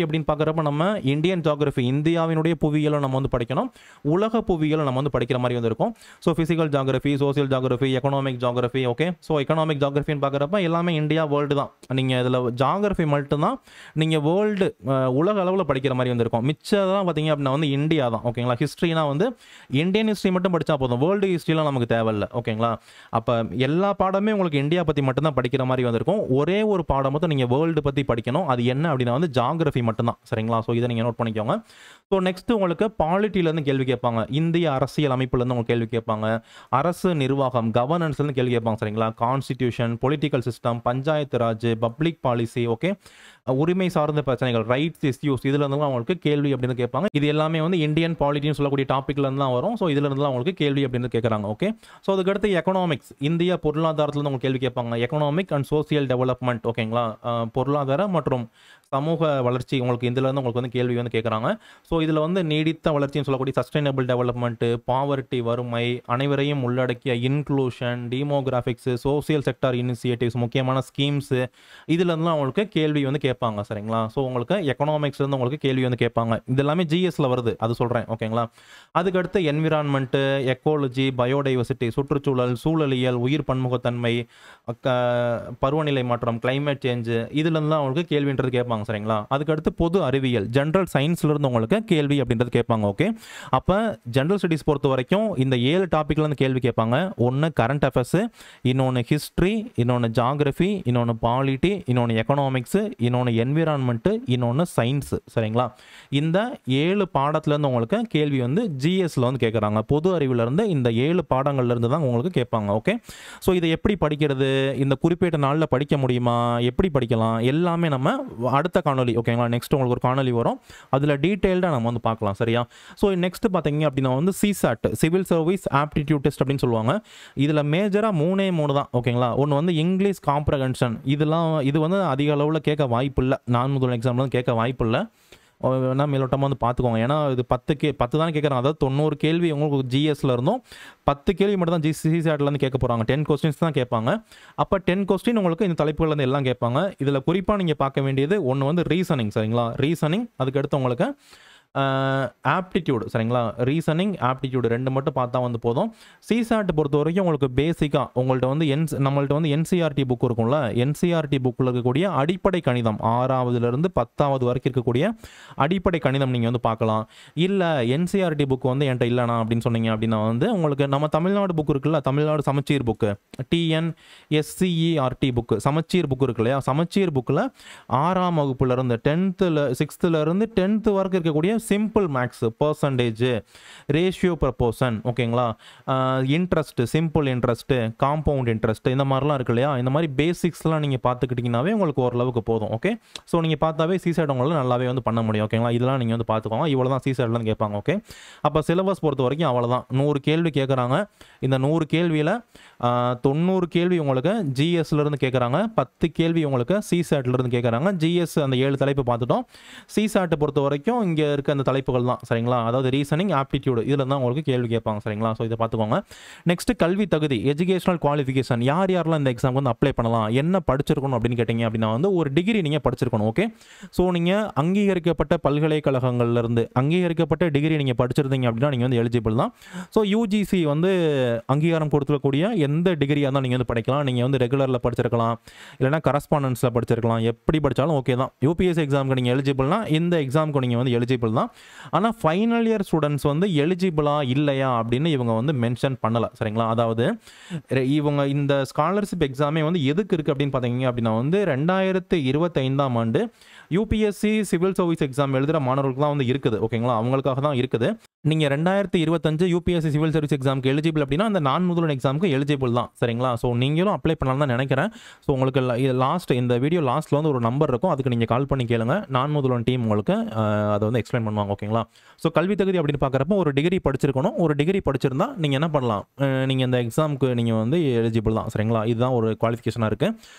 அப்படின்னு பார்க்குறப்ப நம்ம இந்தியன் ஜாகிரஃபி, இந்தியாவினுடைய புவியியலை நம்ம வந்து படிக்கணும். உலக புவியியலை நம்ம வந்து படிக்கிற மாதிரி வந்து இருக்கும். So physical geography, social geography, economic geography. Okay, so economic ஜாகிரஃபின்னு பார்க்குறப்ப எல்லாமே இந்தியா, வேர்ல்டு தான். நீங்கள் இதில் ஜாகிரஃபி மட்டும்தான் நீங்கள் வேர்ல்டு, உலக அளவில் படிக்கிற மாதிரி வந்துருக்கும். மிச்சதெல்லாம் பார்த்தீங்க அப்படின்னா வந்து இந்தியா தான். ஓகேங்களா, ஹிஸ்ட்ரினா வந்து இந்தியன் ஹிஸ்ட்ரி மட்டும் படித்தா போதும், வேர்ல்டு ஹிஸ்ட்ரிலாம் நமக்கு தேவையில்லை. ஓகேங்களா, அப்போ எல்லா பாடமே உங்களுக்கு இந்தியா பற்றி மட்டும்தான் படிக்கிற மாதிரி வந்திருக்கும். ஒரே ஒரு பாடம் மட்டும் நீங்கள் வேர்ல்டு பற்றி படிக்கணும். அது என்ன அப்படின்னா வந்து ஜாகிரஃபி மட்டும்தான். சரிங்களா, ஸோ இதை நீங்கள் நோட் பண்ணிக்கோங்க. ஸோ நெக்ஸ்ட் உங்களுக்கு பாலிட்டிலேருந்து கேள்வி கேட்பாங்க. இந்திய அரசியல் அமைப்புலேருந்து உங்களுக்கு கேள்வி கேட்பாங்க. அரசு நிர்வாகம், கவர்னன்ஸ்லேருந்து கேள்வி கேட்பாங்க. சரிங்களா, constitution, political system, panchayat Raj, public policy. Okay, உரிமை சார்ந்த பிரச்சனைகள், ரைட்ஸ் இஸ்யூஸ், இதுல இருந்து அவங்களுக்கு கேள்வி அப்படின்னு கேட்பாங்க. இது எல்லாமே வந்து இந்தியன் பாலிட்டின்னு சொல்லக்கூடிய டாபிக்ல இருந்து தான் வரும். ஸோ இதுல இருந்து அவங்களுக்கு கேள்வி அப்படின்னு கேட்குறாங்க. ஓகே, ஸோ அதுக்கடுத்து எக்கனாமிக்ஸ், இந்திய பொருளாதாரத்துல இருந்து உங்களுக்கு கேள்வி கேட்பாங்க. Economic and social development. ஓகேங்களா, பொருளாதார மற்றும் சமூக வளர்ச்சி, உங்களுக்கு இதுல இருந்து உங்களுக்கு வந்து கேள்வி வந்து கேட்குறாங்க. ஸோ இதில் வந்து நீடித்த வளர்ச்சின்னு சொல்லக்கூடிய சஸ்டைனபிள் டெவலப்மெண்ட்டு, பாவர்ட்டி, வறுமை, அனைவரையும் உள்ளடக்கிய இன்க்ளூஷன், டீமோகிராஃபிக்ஸ், சோசியல் செக்டார் இனிஷியேட்டிவ்ஸ், முக்கியமான ஸ்கீம்ஸு, இதுல இருந்து அவங்களுக்கு கேள்வி வந்து கேட்பாங்க. சரிங்களா, ஸோ உங்களுக்கு எக்கனாமிக்ஸ்லேருந்து உங்களுக்கு கேள்வி வந்து கேட்பாங்க. இது எல்லாமே ஜிஎஸ்ல வருது, அது சொல்கிறேன். ஓகேங்களா, அதுக்கடுத்து என்விரான்மெண்ட்டு, எக்கோலஜி, பயோடைவர்சிட்டி, சுற்றுச்சூழல், சூழலியல், உயிர் பன்முகத்தன்மை, பருவநிலை மாற்றம், கிளைமேட் சேஞ்சு, இதுலேருந்து தான் அவங்களுக்கு கேள்வின்றது கேட்பாங்க. சரிங்களா, அதுக்கடுத்து பொது அறிவியல், ஜென்ரல் சயின்ஸ்ல இருந்து உங்களுக்கு கேள்வி அப்படின்றது கேட்பாங்க. ஓகே, அப்போ ஜென்ரல் ஸ்டடீஸ் பொறுத்த வரைக்கும் இந்த 7 டாபிக்ல இருந்து கேள்வி கேட்பாங்க. ஒன்று கரண்ட் அஃபேர்ஸ், இன்னொன்று ஹிஸ்ட்ரி, இன்னொன்று ஜாகிரஃபி, இன்னொன்று பாலிட்டி, இன்னொன்று எக்கனாமிக்ஸ், இன்னொன்று என்விரான்மெண்ட், இன்னொன்று சயின்ஸ். சரிங்களா, இந்த 7 பாடத்துல இருந்து உங்களுக்கு கேள்வி வந்து ஜிஎஸ்ல வந்து கேட்குறாங்க. பொது அறிவுல இருந்து இந்த 7 பாடங்கள்ல இருந்து தான் உங்களுக்கு கேட்பாங்க. ஓகே, ஸோ இதை எப்படி படிக்கிறது, இந்த குறிப்பிட்ட நாளில் படிக்க முடியுமா, எப்படி படிக்கலாம், எல்லாமே நம்ம அடுத்த காணொலி. ஓகேங்களா, நெக்ஸ்ட் உங்களுக்கு ஒரு காணொலி வரும், அதில் டீட்டெயில்டாக நம்ம வந்து பார்க்கலாம். சரியா, ஸோ நெக்ஸ்ட் பார்த்தீங்க அப்படின்னா வந்து CSAT, civil service aptitude test அப்படின்னு சொல்லுவாங்க. இதில் மேஜராக 3 தான். ஓகேங்களா, ஒன்று வந்து இங்கிலீஷ் காம்ப்ரஹென்ஷன், இது வந்து அதிக அளவில் கேட்க வாய்ப்பு இல்லை. 4 முதல் எக்ஸாம்லாம் கேட்க வாய்ப்பு இல்லை. வேணா மேலோட்டமாக வந்து பார்த்துக்கோங்க. ஏன்னா இது 10 தான் கேட்குறாங்க. அதாவது 90 கேள்வி உங்களுக்கு ஜிஎஸ்ல இருந்தும் 10 கேள்வி மட்டும் தான் சிசாட்லேருந்து கேட்க போகிறாங்க. 10 கொஸ்டின்ஸ் தான் கேட்பாங்க. அப்போ 10 கொஸ்டின் உங்களுக்கு இந்த தலைப்புகள்லேருந்து எல்லாம் கேட்பாங்க. இதில் குறிப்பாக நீங்கள் பார்க்க வேண்டியது ஒன்று வந்து ரீசனிங். சரிங்களா, ரீசனிங், அதுக்கடுத்து உங்களுக்கு ஆப்டிடியூட் சரிங்களா, ரீசனிங் ஆப்டிடியூட் 2 மட்டும் பார்த்தா வந்து போதும். சிசாட் பொறுத்த வரைக்கும் உங்களுக்கு பேசிக்காக உங்கள்கிட்ட வந்து நம்மள்ட்ட வந்து என்சிஆர்டி புக் இருக்கும்ல, என்சிஆர்டி புக்கில் இருக்கக்கூடிய அடிப்படை கணிதம் 6வதுலேருந்து 10வது வரைக்கும் இருக்கக்கூடிய அடிப்படை கணிதம் நீங்கள் வந்து பார்க்கலாம். இல்லை என்சிஆர்டி புக் வந்து என்கிட்ட இல்லைனா அப்படின்னு சொன்னீங்க அப்படின்னா வந்து உங்களுக்கு நம்ம தமிழ்நாடு புக் இருக்குல்ல, தமிழ்நாடு சமச்சீர் புக்கு, TNSCERT புக்கு, சமச்சீர் புக் இருக்கு இல்லையா, சமச்சீர் புக்கில் 6ஆம் வகுப்புலேருந்து 6th-லேருந்து 10th வரைக்கும் இருக்கக்கூடிய simple maths, percentage, ratio proportion, ஓகேங்களா, interest, simple interest, compound interest, இந்த மாதிரிலாம் இருக்கு இல்லையா, இந்த மாதிரி பேசிக்ஸ்லாம் நீங்கள் பார்த்துக்கிட்டிங்கனாவே உங்களுக்கு ஓரளவுக்கு போதும். ஓகே, ஸோ நீங்கள் பார்த்தாவே சிசெட் உங்களால் நல்லாவே வந்து பண்ண முடியும். ஓகேங்களா, இதெல்லாம் நீங்கள் வந்து பார்த்துக்கோங்க. இவ்வளோ தான் சிசெட்லாம் கேட்பாங்க. ஓகே, அப்போ சிலபஸ் பொறுத்த வரைக்கும் அவ்வளோதான். 100 கேள்வி கேட்குறாங்க. இந்த 100 கேள்வியில் 90 கேள்வி உங்களுக்கு ஜிஎஸ்லேருந்து கேட்குறாங்க, 10 கேள்வி உங்களுக்கு சிசாட்லேருந்து கேட்குறாங்க. ஜிஎஸ் அந்த 7 தலைப்பு பார்த்துட்டோம். சிசாட்டை பொறுத்த வரைக்கும் இங்கே இருக்க அந்த தலைப்புகள் தான் சரிங்களா, அதாவது ரீசனிங் ஆப்டிடியூடு இதில் தான் உங்களுக்கு கேள்வி கேட்பாங்க சரிங்களா. ஸோ இதை பார்த்துக்கோங்க. நெக்ஸ்ட் கல்வி தகுதி, எஜுகேஷனல் குவாலிஃபிகேஷன், யாரெல்லாம் இந்த எக்ஸாமுக்கு வந்து அப்ளை பண்ணலாம், என்ன படிச்சிருக்கணும் அப்படின்னு கேட்டிங்க அப்படின்னா வந்து ஒரு டிகிரி நீங்கள் படிச்சிருக்கணும். ஓகே, ஸோ நீங்கள் அங்கீகரிக்கப்பட்ட பல்கலைக்கழகங்கள்லேருந்து அங்கீகரிக்கப்பட்ட டிகிரி நீங்கள் படிச்சிருந்தீங்க அப்படின்னா நீங்கள் வந்து எலிஜிபிள் தான். ஸோ யூஜிசி வந்து அங்கீகாரம் கொடுத்துக்கூடிய எந்த டிகிரியாக தான் நீங்கள் வந்து படிக்கலாம். நீங்கள் வந்து ரெகுலரில் படிச்சிருக்கலாம், இல்லைனா கரஸ்பாண்டன்ஸில் படிச்சிருக்கலாம், எப்படி படித்தாலும் ஓகே தான். யூபிஎஸ்சி எக்ஸாமுக்கு நீங்கள் எலிஜிபிள்னா இந்த எக்ஸாமுக்கு நீங்கள் வந்து எலிஜிபிள் தான். ஆனால் ஃபைனல் இயர் ஸ்டூடெண்ட்ஸ் வந்து எலிஜிபிளா இல்லையா அப்படின்னு இவங்க வந்து மென்ஷன் பண்ணலை சரிங்களா. அதாவது இவங்க இந்த ஸ்காலர்ஷிப் எக்ஸாமே வந்து எதுக்கு இருக்குது அப்படின்னு பார்த்தீங்க அப்படின்னா வந்து 2025ஆம் ஆண்டு யூபிஎஸ்சி சிவில் சர்வீஸ் எக்ஸாம் எழுதுகிற மாணவர்களுக்கு தான் வந்து இருக்குது. ஓகேங்களா, அவங்களுக்காக தான் இருக்குது. நீங்கள் 2025 யூபிஎஸ்சி சிவில் சர்வீஸ் எக்ஸாமுக்கு எலிஜிபிள் அப்படின்னா அந்த நான் முதல்வன் எக்ஸாமுக்கு எலிஜிபிள் தான் சரிங்களா. ஸோ நீங்களும் அப்ளை பண்ணலாம் தான் நினைக்கிறேன். ஸோ உங்களுக்கு இந்த வீடியோ லாஸ்ட்டில் வந்து ஒரு நம்பர் இருக்கும், அதுக்கு நீங்கள் கால் பண்ணி கேளுங்க. நான் முதல்வன் டீம் உங்களுக்கு அதை வந்து எக்ஸ்பிளைன் பண்ணுவாங்க. ஓகேங்களா, ஸோ கல்வி தகுதி அப்படின்னு பார்க்குறப்ப ஒரு டிகிரி படிச்சிருக்கணும். ஒரு டிகிரி படிச்சிருந்தா நீங்கள் என்ன பண்ணலாம், நீங்கள் இந்த எக்ஸாமுக்கு நீங்கள் வந்து எலிஜிபிள் தான் சரிங்களா. இதுதான் ஒரு குவாலிஃபிகேஷனாக இருக்குது.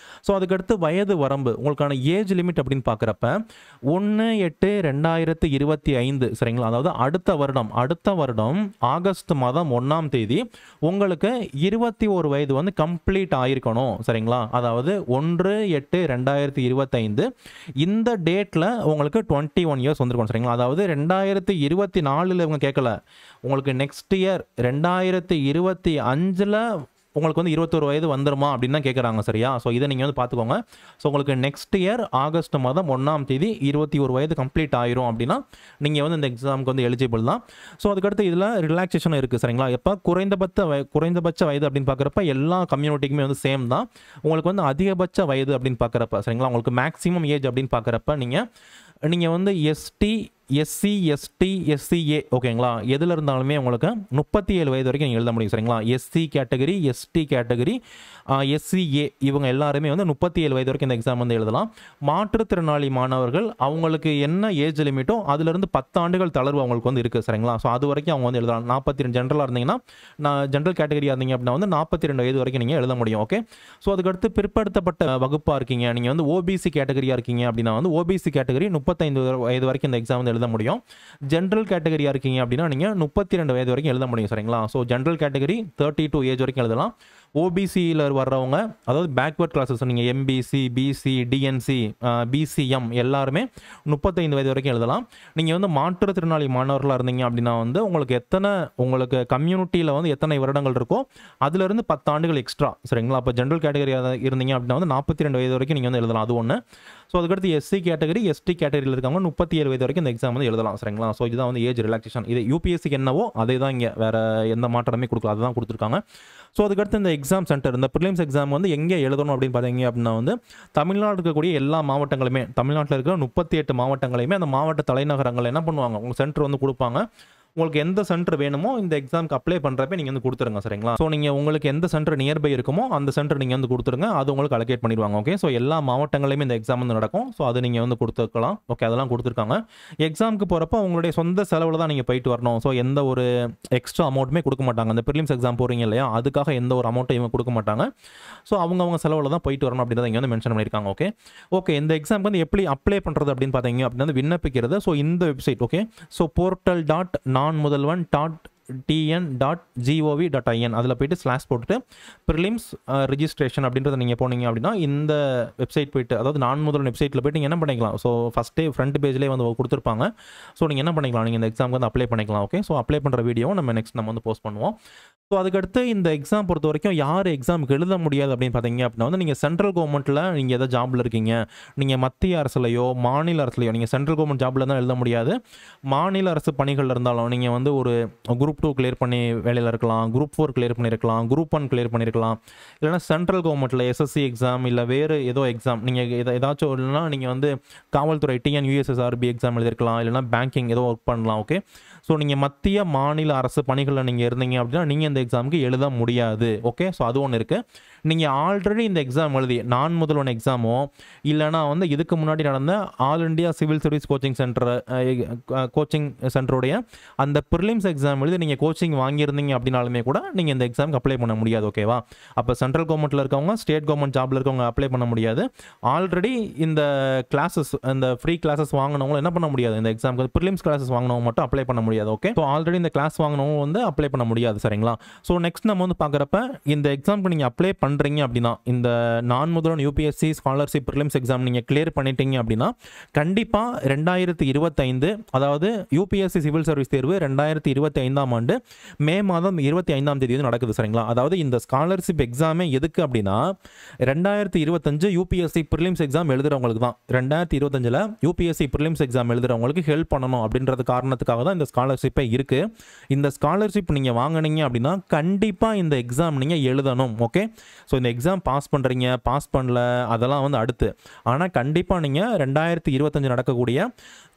ஸோ அதுக்கடுத்து வயது வரம்பு, உங்களுக்கான ஏஜ் லிமிட் அப்படின்னு பார்க்குறப்ப 1/8/2025 சரிங்களா, அதாவது அடுத்த வருடம் ஆகஸ்ட் மாதம் 1ஆம் தேதி உங்களுக்கு 21 வயது வந்து கம்ப்ளீட் ஆயிருக்கணும் சரிங்களா. அதாவது 1/8/2025 இந்த டேட்டில் உங்களுக்கு 21 இயர்ஸ் வந்துருக்கணும் சரிங்களா. அதாவது 2024 இவங்க கேட்கல, உங்களுக்கு நெக்ஸ்ட் இயர் 2025 உங்களுக்கு வந்து 21 வயது வந்துருமா அப்படின்னு தான் கேட்குறாங்க சரியா. ஸோ இதை நீங்கள் வந்து பார்த்துக்கோங்க. ஸோ உங்களுக்கு நெக்ஸ்ட் இயர் ஆகஸ்ட் மாதம் 1ஆம் தேதி 21 வயது கம்ப்ளீட் ஆயிரும் அப்படின்னா நீங்கள் வந்து இந்த எக்ஸாமுக்கு வந்து எலிஜிபிள் தான். ஸோ அதுக்கடுத்து இதில் ரிலாக்ஸேஷன் இருக்குது சரிங்களா. எப்போ குறைந்தபட்ச வயது அப்படின்னு பார்க்குறப்ப எல்லா கம்யூனிட்டிக்குமே வந்து சேம் தான். உங்களுக்கு வந்து அதிகபட்ச வயது அப்படின்னு பார்க்குறப்ப சரிங்களா, உங்களுக்கு மேக்ஸிமம் ஏஜ் அப்படின்னு பார்க்குறப்ப நீங்கள் வந்து எஸ்டி, எஸ்சி, எஸ்டி, எஸ்சிஏ ஓகேங்களா, எதில் இருந்தாலுமே உங்களுக்கு 37 வயது வரைக்கும் நீங்கள் எழுத முடியும் சரிங்களா. SC category, ST category, SCA இவங்க எல்லாருமே வந்து 37 வயது வரைக்கும் இந்த எக்ஸாம் வந்து எழுதலாம். மாற்றுத்திறனாளி மாணவர்கள் அவங்களுக்கு என்ன ஏஜ் லிமிட்டோ அதிலிருந்து 10 ஆண்டுகள் தளர்வு அவங்களுக்கு வந்து இருக்குது சரிங்களா. ஸோ அது வரைக்கும் அவங்க வந்து எழுதலாம். 42 ஜென்ரலாக இருந்தீங்கன்னா, ஜென்ரல் கேட்டகரியாக இருந்தீங்க அப்படின்னா வந்து 42 வயது வரைக்கும் நீங்கள் எழுத முடியும். ஓகே, ஸோ அதுக்கடுத்து பிற்படுத்தப்பட்ட வகுப்பாக இருக்கீங்க, நீங்கள் வந்து ஓபிசி கேட்டகரியாக இருக்கீங்க அப்படின்னா வந்து ஓபிசி கேட்டகரி 35 வயது வரைக்கும் இந்த எக்ஸாம் வந்து எழுத முடியும். ஜென்ரல் கேட்டகரியாக இருக்கீங்க அப்படின்னா நீங்கள் 32 வயது வரைக்கும் எழுத முடியும் சரிங்களா. ஸோ ஜென்ரல் கேட்டகரி 32 ஏஜ் வரைக்கும் எழுதலாம். ஓபிசியில் வர்றவங்க, அதாவது பேக்வர்ட் கிளாஸஸ், நீங்கள் எம்பிசி, பிசி, டிஎன்சி, பிசிஎம் எல்லாருமே 35 வயது வரைக்கும் எழுதலாம். நீங்கள் வந்து மாற்றுத்திறனாளி மாணவர்களாக இருந்தீங்க அப்படின்னா வந்து உங்களுக்கு கம்யூனிட்டியில் வந்து எத்தனை வருடங்கள் இருக்கோ அதுலேருந்து 10 ஆண்டுகள் எக்ஸ்ட்ரா சரிங்களா. அப்போ ஜென்ரல் கேட்டகரியாக இருந்தீங்க அப்படின்னா வந்து 42 வயது வரைக்கும் நீங்கள் வந்து எழுதலாம். அது ஒன்று. ஸோ அதுக்கடுத்து எஸ்சி கேட்டகரி, எஸ்டி கேட்டகரியில் இருக்காங்க 37 வயது வரைக்கும் இந்த எக்ஸாம் வந்து எழுதலாம் சரிங்களா. ஸோ இதுதான் வந்து ஏஜ் ரிலாக்ஸேஷன். இது யூபிஎஸ்சிக்கு என்னவோ அதே தான் இங்கே, வேறு எந்த மாற்றமே கொடுக்கல, அதுதான் கொடுத்துருக்காங்க. ஸோ அதுக்கடுத்து இந்த எக்ஸாம் சென்டர், இந்த ப்ரிலிம்ஸ் எக்ஸாம் வந்து எங்கே எழுதணும் அப்படின்னு பார்த்தீங்க அப்படின்னா வந்து தமிழ்நாடு இருக்கக்கூடிய எல்லா மாவட்டங்களுமே, தமிழ்நாட்டில் இருக்கிற 38 மாவட்டங்களையுமே அந்த மாவட்ட தலைநகரங்கள் என்ன பண்ணுவாங்க, உங்களுக்கு சென்டர் வந்து கொடுப்பாங்க. உங்களுக்கு எந்த சென்டர் வேணுமோ இந்த எக்ஸாமுக்கு அப்ளை பண்ணுறப்ப நீங்கள் வந்து கொடுத்துருங்க சரிங்களா. ஸோ நீங்கள் உங்களுக்கு எந்த சென்டர் நியர்பை இருக்குமோ அந்த சென்டர் நீங்கள் வந்து கொடுத்துருங்க, அது உங்களுக்கு அலோகேட் பண்ணிடுவாங்க. ஓகே, ஸோ எல்லா மாவட்டங்களையுமே இந்த எக்ஸாம் வந்து நடக்கும். ஸோ அது நீங்கள் வந்து கொடுத்துருக்கலாம். ஓகே, அதெல்லாம் கொடுத்துருக்காங்க. எக்ஸாமுக்கு போகிறப்ப உங்களுடைய சொந்த செலவில் தான் நீங்கள் போயிட்டு வரணும். ஸோ எந்த ஒரு எக்ஸ்ட்ரா அமௌண்ட்டுமே கொடுக்க மாட்டாங்க. அந்த ப்ரிலிம்ஸ் எக்ஸாம் போகிறீங்க இல்லையா, அதுக்காக எந்த ஒரு அமௌண்ட்டும் இவங்க கொடுக்க மாட்டாங்க. ஸோ அவங்க செலவில் தான் போயிட்டு வரணும் அப்படின்றத இங்கே வந்து மென்ஷன் பண்ணியிருக்காங்க. ஓகே, இந்த எக்ஸாமுக்கு வந்து எப்படி அப்ளை பண்ணுறது அப்படின்னு பார்த்தீங்க அப்படின்னா விண்ணப்பிக்கிறது. ஸோ இந்த website, okay, so portal.nanmudalvan tn.gov.in அதில் போய்ட்டு ஸ்லாஷ் போட்டுட்டு ப்ரிலிம்ஸ் ரிஜிஸ்ட்ரேஷன் அப்படின்றத நீங்கள் போனீங்க அப்படின்னா இந்த வெப்சைட் போய்ட்டு, அதாவது நான் முதல்வன் வெப்சைட்டில் போய்ட்டு நீங்கள் என்ன பண்ணிக்கலாம், ஸோ ஃபஸ்ட்டே ஃப்ரண்ட் பேஜ்லேயே வந்து கொடுத்துருப்பாங்க. ஸோ நீங்கள் என்ன பண்ணிக்கலாம், நீங்கள் இந்த எக்ஸாமுக்கு வந்து அப்ளை பண்ணிக்கலாம். ஓகே, ஸோ அப்ளை பண்ணுற வீடியோவும் நம்ம வந்து போஸ்ட் பண்ணுவோம். ஸோ அதுக்கடுத்து இந்த எக்ஸாம் பொறுத்த வரைக்கும் யார் எக்ஸாமுக்கு எழுத முடியாது அப்படின்னு பார்த்தீங்க அப்படின்னா வந்து நீங்கள் சென்ட்ரல் கவர்மெண்ட்டில் நீங்கள் எதாவது ஜாபில் இருக்கீங்க, நீங்கள் மத்திய அரசுலையோ மாநில அரசுலையோ, நீங்கள் சென்ட்ரல் கவர்மெண்ட் ஜாபில் தான் எழுத முடியாது. மாநில அரசு பணிகள் இருந்தாலும் நீங்கள் வந்து ஒரு குரூப் 2 கிளியர் பண்ணி வேலையில் இருக்கலாம், குரூப் 4 கிளியர் பண்ணியிருக்கலாம், குரூப் 1 கிளியர் பண்ணியிருக்கலாம். இல்லைனா சென்ட்ரல் கவர்மெண்ட்டில் எஸ்எஸ்சி எக்ஸாம் இல்லை வேறு ஏதோ எக்ஸாம் நீங்கள் ஏதாச்சும் இல்லைனா நீங்கள் வந்து காவல்துறை TNUSSRB எக்ஸாம் எழுதிருக்கலாம், இல்லைனா பேங்கிங் ஏதோ ஒர்க் பண்ணலாம். ஓகே, ஸோ நீங்கள் மத்திய மாநில அரசு பணிகளில் நீங்கள் இருந்தீங்க அப்படின்னா நீங்கள் இந்த எக்ஸாமுக்கு எழுத முடியாது. ஓகே, ஸோ அது ஒன்று இருக்குது. நீங்கள் ஆல்ரெடி இந்த எக்ஸாம் எழுதி நான் முதல்வன் எக்ஸாமோ இல்லைனா வந்து இதுக்கு முன்னாடி நடந்த all India civil service coaching சென்டருடைய அந்த ப்ரிலிம்ஸ் எக்ஸாம் எழுதி நீங்கள் கோச்சிங் வாங்கியிருந்தீங்க அப்படின்னாலுமே கூட நீங்கள் இந்த எக்ஸாமுக்கு அப்ளை பண்ண முடியாது. ஓகேவா, அப்போ சென்ட்ரல் கவர்மெண்ட்டில் இருக்கவங்க, ஸ்டேட் கவர்மெண்ட் ஜாபில் இருக்கவங்க அப்ளை பண்ண முடியாது. ஆல்ரெடி இந்த கிளாஸஸ், இந்த ஃப்ரீ கிளாஸஸ் வாங்கினவங்களும் என்ன பண்ண முடியாது, இந்த எக்ஸாமுக்கு ப்ரிலிம்ஸ் கிளாஸஸ் வாங்கினவங்க மட்டும் அப்ளை பண்ண முடியாது. ஓகே, ஸோ ஆல்ரெடி இந்த கிளாஸ் வாங்கினவங்க வந்து அப்ளை பண்ண முடியாது. சரிங்களா, ஸோ நெக்ஸ்ட் நம்ம வந்து பார்க்குறப்ப இந்த எக்ஸாமுக்கு நீங்கள் அப்ளை பண்ணுறீங்க அப்படின்னா, இந்த நான் முதல்வன் UPSC ஸ்காலர்ஷிப் ப்ரிலிம்ஸ் எக்ஸாம் நீங்கள் கிளியர் பண்ணிட்டீங்க அப்படின்னா கண்டிப்பாக 2025, அதாவது UPSC சிவில் சர்வீஸ் தேர்வு 2025ஆம் ஆண்டு மே மாதம் 25ஆம் தேதி வந்து நடக்குது. சரிங்களா, அதாவது இந்த ஸ்காலர்ஷிப் எக்ஸாமே எதுக்கு அப்படின்னா 2025 UPSC ப்ரிலிம்ஸ் எக்ஸாம் எழுதுறவங்களுக்கு தான். 2025 UPSC ப்ரிலிம்ஸ் எக்ஸாம் எழுதுறவங்களுக்கு ஹெல்ப் பண்ணணும் அப்படின்றது காரணத்துக்காக தான் இந்த ஸ்காலர்ஷிப்பே இருக்குது. இந்த ஸ்காலர்ஷிப் நீங்கள் வாங்கினீங்க அப்படின்னா கண்டிப்பாக இந்த எக்ஸாம் நீங்கள் எழுதணும். ஓகே, ஸோ இந்த எக்ஸாம் பாஸ் பண்ணுறீங்க, பாஸ் பண்ணல அதெல்லாம் வந்து அடுத்து. ஆனால் கண்டிப்பாக நீங்கள் 2025 நடக்கக்கூடிய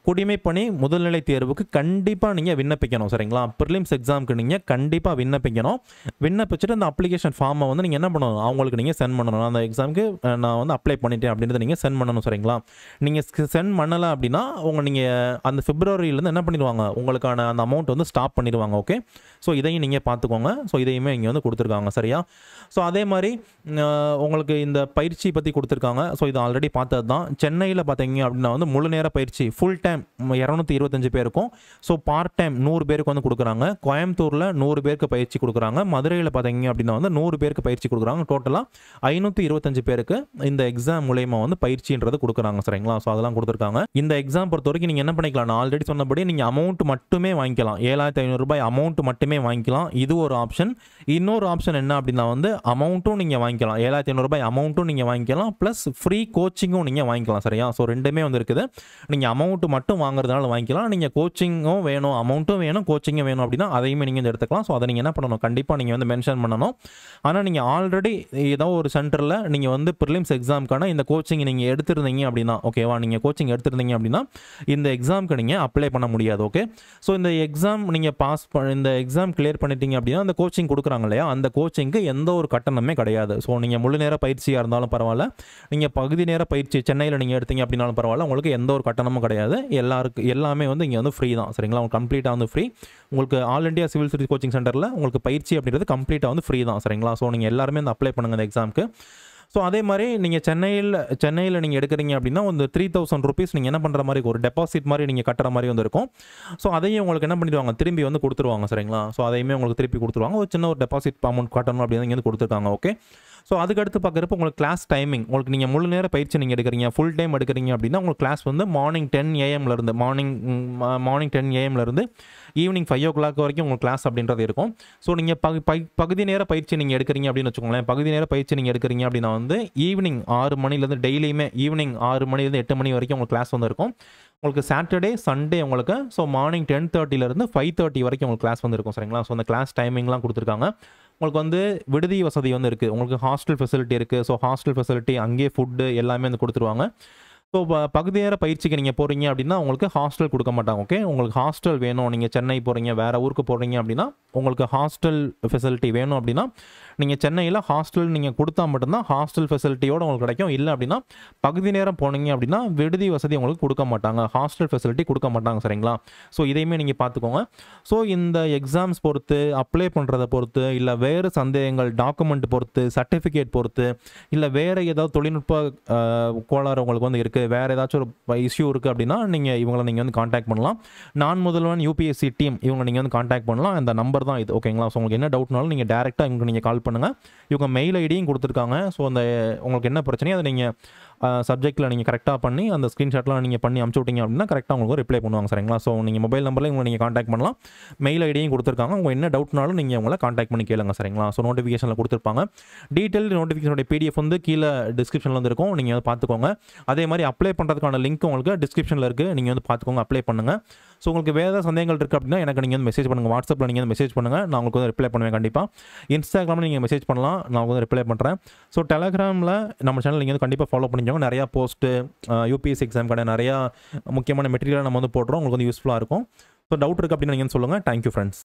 குடிமைப்பணி முதல்நிலை தேர்வுக்கு கண்டிப்பாக நீங்கள் விண்ணப்பிக்கணும். சரிங்களா, ப்ரிலிம்ஸ் எக்ஸாமுக்கு நீங்கள் கண்டிப்பாக விண்ணப்பிக்கணும். விண்ணப்பிச்சுட்டு அந்த அப்ளிகேஷன் ஃபார்மை வந்து நீங்கள் என்ன பண்ணணும், அவங்களுக்கு நீங்கள் சென்ட் பண்ணணும். அந்த எக்ஸாமுக்கு நான் வந்து அப்ளை பண்ணிட்டேன் அப்படின்றத நீங்கள் சென்ட் பண்ணணும். சரிங்களா, நீங்கள் சென்ட் பண்ணலை அப்படின்னா நீங்கள் அந்த பிப்ரவரியிலேருந்து என்ன பண்ணிடுவாங்க, உங்களுக்கான அந்த அமௌண்ட் வந்து ஸ்டாப் பண்ணிடுவாங்க. ஓகே, ஸோ இதையும் நீங்கள் பார்த்துக்கோங்க. ஸோ இதையுமே இங்கே வந்து கொடுத்துருக்காங்க. சரியா, ஸோ அதே மாதிரி உங்களுக்கு இந்த பயிற்சி பற்றி கொடுத்துருக்காங்க. ஸோ இது ஆல்ரெடி பார்த்தது தான். சென்னையில் பார்த்தீங்க அப்படின்னா வந்து முழு நேர பயிற்சி ஃபுல் டைம் 225 பேருக்கும், ஸோ பார்ட் டைம் 100 பேருக்கு வந்து கொடுக்குறாங்க. கோயம்புத்தூரில் 100 பேருக்கு பயிற்சி கொடுக்குறாங்க. மதுரையில் பார்த்தீங்க அப்படின்னா வந்து 100 பேருக்கு பயிற்சி கொடுக்குறாங்க. டோட்டலாக 525 பேருக்கு இந்த எக்ஸாம் மூலயமா வந்து பயிற்சின்றது கொடுக்குறாங்க. சரிங்களா, ஸோ அதெல்லாம் கொடுத்துருக்காங்க. இந்த எக்ஸாம் பொறுத்த வரைக்கும் நீங்கள் என்ன பண்ணிக்கலாம், நான் ஆல்ரெடி சொன்னபடி நீங்கள் அமௌண்ட் மட்டுமே வாங்கிக்கலாம். 7500 ரூபாய் அமௌண்ட் மட்டுமே வாங்கிக்கலாம். இது ஒரு ஆப்ஷன். இன்னொரு ஆப்ஷன் என்ன அப்படின்னா வந்து அமௌண்ட்டும் நீங்கள் வாங்கிக்கலாம். 7500 ரூபாய் அமௌண்ட்டும் நீங்கள் வாங்கிக்கலாம், ப்ளஸ் ஃப்ரீ கோச்சிங்கும் நீங்கள் வாங்கிக்கலாம். சரியா, ஸோ ரெண்டுமே வந்து இருக்குது. நீங்கள் அமௌண்ட் மட்டும் வாங்குறதுனால வாங்கிக்கலாம். நீங்கள் கோச்சிங்கும் வேணும், அமௌண்ட்டும் வேணும், கோச்சிங்கும் வேணும் அப்படின்னா அதையுமே நீங்கள் எடுத்துக்கலாம். ஸோ அதை நீங்கள் என்ன பண்ணணும், கண்டிப்பாக நீங்கள் வந்து மென்ஷன் பண்ணணும். ஆனால் நீங்கள் ஆல்ரெடி ஏதோ ஒரு சென்டரில் நீங்கள் வந்து ப்ரிலிம்ஸ் எக்ஸாமுக்கான இந்த கோச்சிங் நீங்கள் எடுத்திருந்தீங்க அப்படின்னா, ஓகேவா, நீங்கள் கோச்சிங் எடுத்திருந்தீங்க அப்படின்னா இந்த எக்ஸாமுக்கு நீங்கள் அப்ளை பண்ண முடியாது. ஓகே, ஸோ இந்த எக்ஸாம் நீங்கள் இந்த எக்ஸாம் கிளியர் பண்ணிட்டீங்க அப்படின்னா அந்த கோச்சிங் கொடுக்குறாங்க இல்லையா, அந்த கோச்சிங்க்கு எந்த ஒரு கட்டணமே கிடையாது. ஸோ நீங்கள் முழு நேர பயிற்சியாக இருந்தாலும் பரவாயில்ல, நீங்கள் பகுதி நேர பயிற்சி சென்னையில் நீங்கள் எடுத்தீங்க அப்படின்னாலும் பரவாயில்ல, உங்களுக்கு எந்த ஒரு கட்டணமும் கிடையாது. எல்லாமே வந்து இங்கே வந்து ஃப்ரீ தான். சரிங்களா, உங்களுக்கு கம்ப்ளீட்டாக வந்து ஃப்ரீ. உங்களுக்கு all India civil service coaching சென்டரில் உங்களுக்கு பயிற்சி அப்படின்றது கம்ப்ளீட்டாக வந்து ஃப்ரீ தான். சரிங்களா, ஸோ நீங்கள் எல்லாருமே வந்து அப்ளை பண்ணுங்கள் இந்த எக்ஸாமுக்கு. ஸோ அதே மாதிரி நீங்கள் சென்னையில் நீங்கள் எடுக்கிறீங்க அப்படின்னா வந்து 3000 ருபீஸ் நீங்கள் என்ன பண்ணுற மாதிரி ஒரு டெபாசிட் மாதிரி நீங்கள் கட்டுற மாதிரி வந்து இருக்கும். ஸோ அதையும் உங்களுக்கு என்ன பண்ணிடுவாங்க, திரும்பி வந்து கொடுத்துருவாங்க. சரிங்களா, ஸோ அதையுமே உங்களுக்கு திருப்பி கொடுத்துருவாங்க. ஒரு சின்ன ஒரு டெபாசிட் அமௌண்ட் கட்டணும் அப்படின்னு இங்கே வந்து கொடுத்துருக்காங்க. ஓகே, ஸோ அதுக்கடுத்து பார்க்குறப்ப உங்களுக்கு கிளாஸ் டைமிங், உங்களுக்கு நீங்கள் முழு நேர பயிற்சி நீங்கள் எடுக்கிறீங்க, ஃபுல் டைம் எடுக்கிறீங்க அப்படின்னா உங்களுக்கு கிளாஸ் வந்து morning 10 AM morning 10 AM evening 5 o'clock வரைக்கும் உங்களுக்கு கிளாஸ் அப்படின்றது இருக்கும். ஸோ நீங்கள் பகுதி நேர பயிற்சி நீங்கள் எடுக்கிறீங்க அப்படின்னு வச்சுக்கோங்களேன். பகுதி நேர பயிற்சி நீங்கள் எடுக்கிறீங்க அப்படின்னா வந்து ஈவினிங் 6 மணிலேருந்து டெய்லியுமே ஈவினிங் 6 மணிலேருந்து 8 மணி வரைக்கும் உங்களுக்கு கிளாஸ் வந்து இருக்கும். உங்களுக்கு சாட்டர்டே சண்டே உங்களுக்கு ஸோ மார்னிங் 10:30 5:30 வரைக்கும் உங்களுக்கு கிளாஸ் வந்து இருக்கும். சரிங்களா, ஸோ அந்த கிளாஸ் டைமிங்லாம் கொடுத்துருக்காங்க. உங்களுக்கு வந்து விடுதி வசதி வந்து இருக்குது, உங்களுக்கு ஹாஸ்டல் ஃபெசிலிட்டி இருக்குது. ஸோ ஹாஸ்டல் ஃபெசிலிட்டி அங்கேயே ஃபுட்டு எல்லாமே வந்து கொடுத்துருவாங்க. ஸோ பகுதி நேர பயிற்சிக்கு நீங்கள் போகிறீங்க அப்படின்னா உங்களுக்கு ஹாஸ்டல் கொடுக்க மாட்டாங்க. ஓகே, உங்களுக்கு ஹாஸ்டல் வேணும், நீங்கள் சென்னை போகிறீங்க, வேறு ஊருக்கு போகிறீங்க அப்படின்னா உங்களுக்கு ஹாஸ்டல் ஃபெசிலிட்டி வேணும் அப்படின்னா நீங்கள் சென்னையில் ஹாஸ்டல் நீங்கள் கொடுத்தா மட்டும்தான் ஹாஸ்டல் ஃபெசிலிட்டியோடு உங்களுக்கு கிடைக்கும். இல்லை அப்படின்னா பகுதி நேரம் போனீங்க அப்படின்னா விடுதி வசதி உங்களுக்கு கொடுக்க மாட்டாங்க, ஹாஸ்டல் ஃபெசிலிட்டி கொடுக்க மாட்டாங்க. சரிங்களா? ஸோ இதையுமே நீங்கள் பார்த்துக்கோங்க. ஸோ இந்த எக்ஸாம்ஸ் பொறுத்து, அப்ளை பண்ணுறதை பொறுத்து, இல்லை வேறு சந்தேகங்கள் டாக்குமெண்ட் பொறுத்து, சர்டிஃபிகேட் பொறுத்து, இல்லை வேறு ஏதாவது தொழில்நுட்ப கோளாறு உங்களுக்கு வந்து இருக்குது, வேறு ஏதாச்சும் ஒரு இஷ்யூ இருக்குது அப்படின்னா இவங்களை நீங்கள் வந்து காண்டாக்ட் பண்ணலாம். நான் முதல்வன் யூபிஎஸ்சி டீம் இவங்க நீங்கள் வந்து காண்டாக்ட் பண்ணலாம். அந்த நம்பர் தான் இது. ஓகேங்களா? ஸோ உங்களுக்கு என்ன டவுட்னாலும் நீங்கள் டேரெக்டாக இவங்க நீங்கள் கால் பண்ணுங்கள். இவங்க மெயில் ஐடியும் கொடுத்துருக்காங்க. ஸோ அந்த உங்களுக்கு என்ன பிரச்சனையோ அதை நீங்கள் சப்ஜெக்ட்டில் நீங்கள் கரெக்டாக பண்ணி அந்த ஸ்க்ரீன்ஷாட்லாம் நீங்கள் பண்ணி அமுச்சு விட்டீங்க அப்படின்னா கரெக்டாக உங்களுக்கு ரிப்ளை பண்ணுவாங்க. சரிங்களா? ஸோ நீங்கள் மொபைல் நம்பரில் இவங்க நீங்கள் காண்டாக்ட் பண்ணலாம். மெயில் ஐடியும் கொடுத்துருக்காங்க. உங்கள் என்ன டவுட்னாலும் நீங்கள் உங்களை காண்டாக்ட் பண்ணி கேளுங்க. சரிங்களா? ஸோ நோட்டிஃபிகேஷனில் கொடுத்துருப்பாங்க. டீட்டெயில் நோட்டிஃபிகேஷனோட பிடிஎஃப் வந்து கீழே டிஸ்கிரிப்ஷனில் வந்து இருக்கும். நீங்கள் வந்து பார்த்துக்கோங்க. அதே மாதிரி அப்ளை பண்ணுறதுக்கான லிங்க் உங்களுக்கு டிஸ்கிரிப்ஷனில் இருக்குது. நீங்கள் வந்து பார்த்துக்கோங்க, அப்ளை பண்ணுங்கள். ஸோ உங்களுக்கு வேறு ஏதாவது சந்தேகங்கள் இருக்குது அப்படின்னா எனக்கு நீங்கள் வந்து மெசேஜ் பண்ணுங்கள். வாட்ஸ்அப்பில் நீங்கள் வந்து மெசேஜ் பண்ணுங்கள். நான் உங்களுக்கு வந்து ரிப்ளை பண்ணுவேன் கண்டிப்பாக. இன்ஸ்டாகிராமில் நீங்கள் மெசேஜ் பண்ணலாம், நான் வந்து ரிப்ளை பண்ணுறேன். ஸோ டெலகிராமில் நம்ம சேனல் நீங்கள் வந்து கண்டிப்பாக ஃபாலோ பண்ணிக்கோங்க. நிறையா போஸ்ட்டு யூபிஎஸ்சி எக்ஸாம் கடை நிறையா முக்கியமான மெட்டீரியல் நம்ம வந்து போடுறோம். உங்களுக்கு வந்து யூஸ்ஃபுல்லாக இருக்கும். ஸோ டவுட் இருக்குது அப்படின்னு நீங்கள் சொல்லுங்கள். Thank you friends.